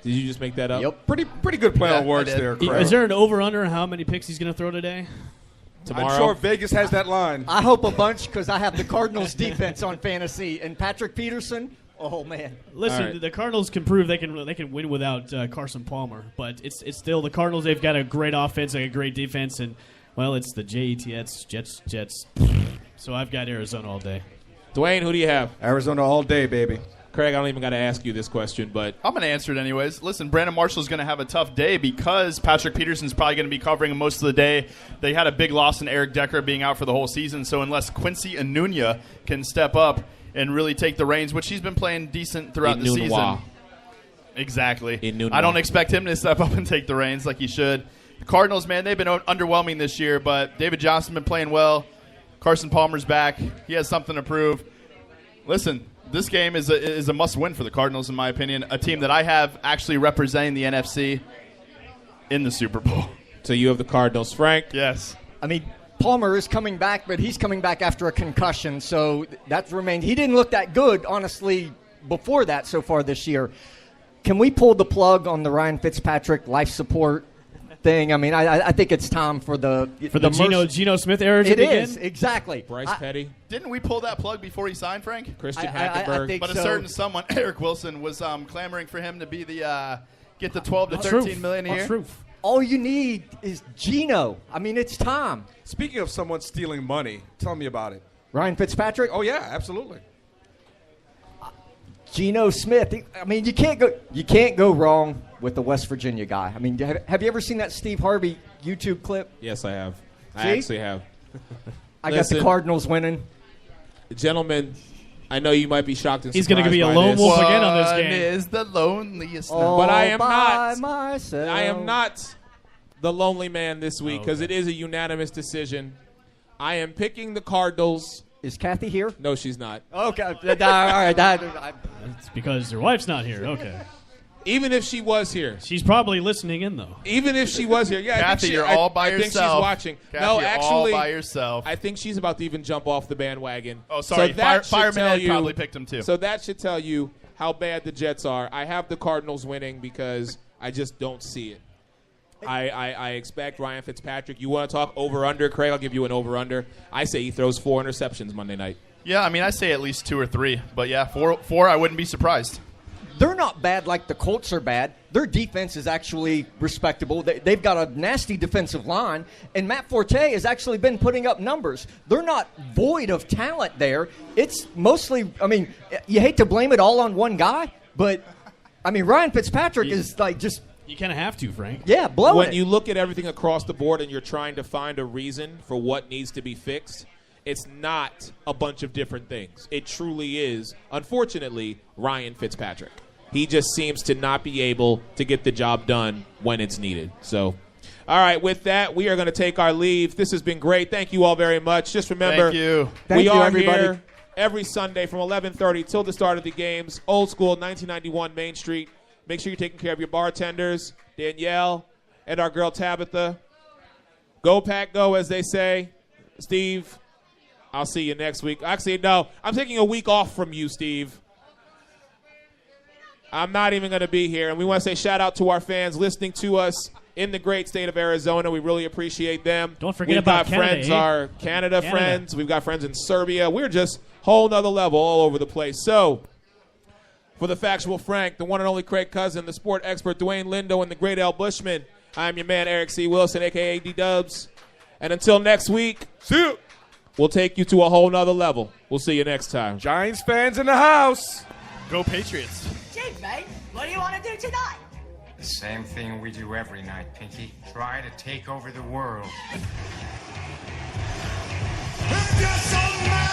you just make that up? Yep. Pretty good play on words there, Craig. Is there an over-under on how many picks he's going to throw today? Tomorrow? I'm sure Vegas has that line. I hope a bunch because I have the Cardinals defense on fantasy. And Patrick Peterson, oh, man. Listen, right. The Cardinals can prove they can win without Carson Palmer, but it's still the Cardinals. They've got a great offense, a great defense, and well, it's the Jets. So I've got Arizona all day. Dwayne, who do you have? Arizona all day, baby. Craig, I don't even got to ask you this question, but I'm going to answer it anyways. Listen, Brandon Marshall's going to have a tough day because Patrick Peterson's probably going to be covering him most of the day. They had a big loss in Eric Decker being out for the whole season, so unless Quincy Anunya can step up and really take the reins, which he's been playing decent throughout the season. Exactly. I don't expect him to step up and take the reins like he should. The Cardinals, man, they've been underwhelming this year, but David Johnson's been playing well. Carson Palmer's back. He has something to prove. Listen, this game is a must-win for the Cardinals, in my opinion, a team that I have actually representing the NFC in the Super Bowl. So you have the Cardinals. Frank? Yes. I mean, Palmer is coming back, but he's coming back after a concussion, so that's remained. He didn't look that good, honestly, before that so far this year. Can we pull the plug on the Ryan Fitzpatrick life support thing? I mean, I think it's time for the Geno Smith era to It begin? is, exactly. Bryce Petty? Didn't we pull that plug before he signed, Frank? Christian I Hackenberg? think But a so. certain someone, Eric Wilson, was clamoring for him to be the get the 12 to That's 13 true. million a year. That's true. All you need is Geno. I mean, it's time. Speaking of someone stealing money, tell me about it. Ryan Fitzpatrick? Oh, yeah, absolutely. Geno Smith. I mean, you can't go wrong with the West Virginia guy. I mean, have you ever seen that Steve Harvey YouTube clip? Yes, I have. I See? actually have. I got Listen, the Cardinals winning. Gentlemen, I know you might be shocked and He's surprised going to be a by lone this. wolf again on this One game. is the loneliest. All But I am by not. myself. I am not the lonely man this week because Okay. it is a unanimous decision. I am picking the Cardinals. Is Kathy here? No, she's not. Okay. All right. It's because your wife's not here. Okay. Even if she was here. She's probably listening in, though. Even if she was here. Yeah, I think Kathy, she- you're I- all by I think yourself. she's watching. Kathy, no, you're actually, all by yourself. I think she's about to even jump off the bandwagon. Oh, sorry. So that should Fireman tell Ed you- probably picked him too. So that should tell you how bad the Jets are. I have the Cardinals winning because I just don't see it. I expect Ryan Fitzpatrick. You want to talk over-under, Craig? I'll give you an over-under. I say he throws 4 interceptions Monday night. Yeah, I mean, I say at least 2 or 3. But yeah, four I wouldn't be surprised. They're not bad like the Colts are bad. Their defense is actually respectable. They've got a nasty defensive line, and Matt Forte has actually been putting up numbers. They're not void of talent there. It's mostly, I mean, you hate to blame it all on one guy, but, I mean, Ryan Fitzpatrick is like just, You kind of have to, Frank. yeah, blowing When it. you look at everything across the board and you're trying to find a reason for what needs to be fixed, it's not a bunch of different things. It truly is, unfortunately, Ryan Fitzpatrick. He just seems to not be able to get the job done when it's needed. So, all right, with that, we are going to take our leave. This has been great. Thank you all very much. Just remember, Thank you. Thank we you, are everybody. here every Sunday from 11:30 till the start of the games. Old School, 1991 Main Street. Make sure you're taking care of your bartenders, Danielle, and our girl Tabitha. Go Pack Go, as they say. Steve, I'll see you next week. Actually, no, I'm taking a week off from you, Steve. I'm not even going to be here. And we want to say shout out to our fans listening to us in the great state of Arizona. We really appreciate them. Don't forget We've about got Canada, friends, eh? our Canada friends. We've got friends in Serbia. We're just whole nother level all over the place. So, for the factual Frank, the one and only Craig Cousin, the sport expert Dwayne Lindo, and the great Al Bushman, I'm your man Eric C. Wilson, a.k.a. D-Dubs. And until next week, See you. we'll take you to a whole nother level. We'll see you next time. Giants fans in the house. Go Patriots. Gee, mate, what do you want to do tonight? The same thing we do every night, Pinky. Try to take over the world. If you're so mad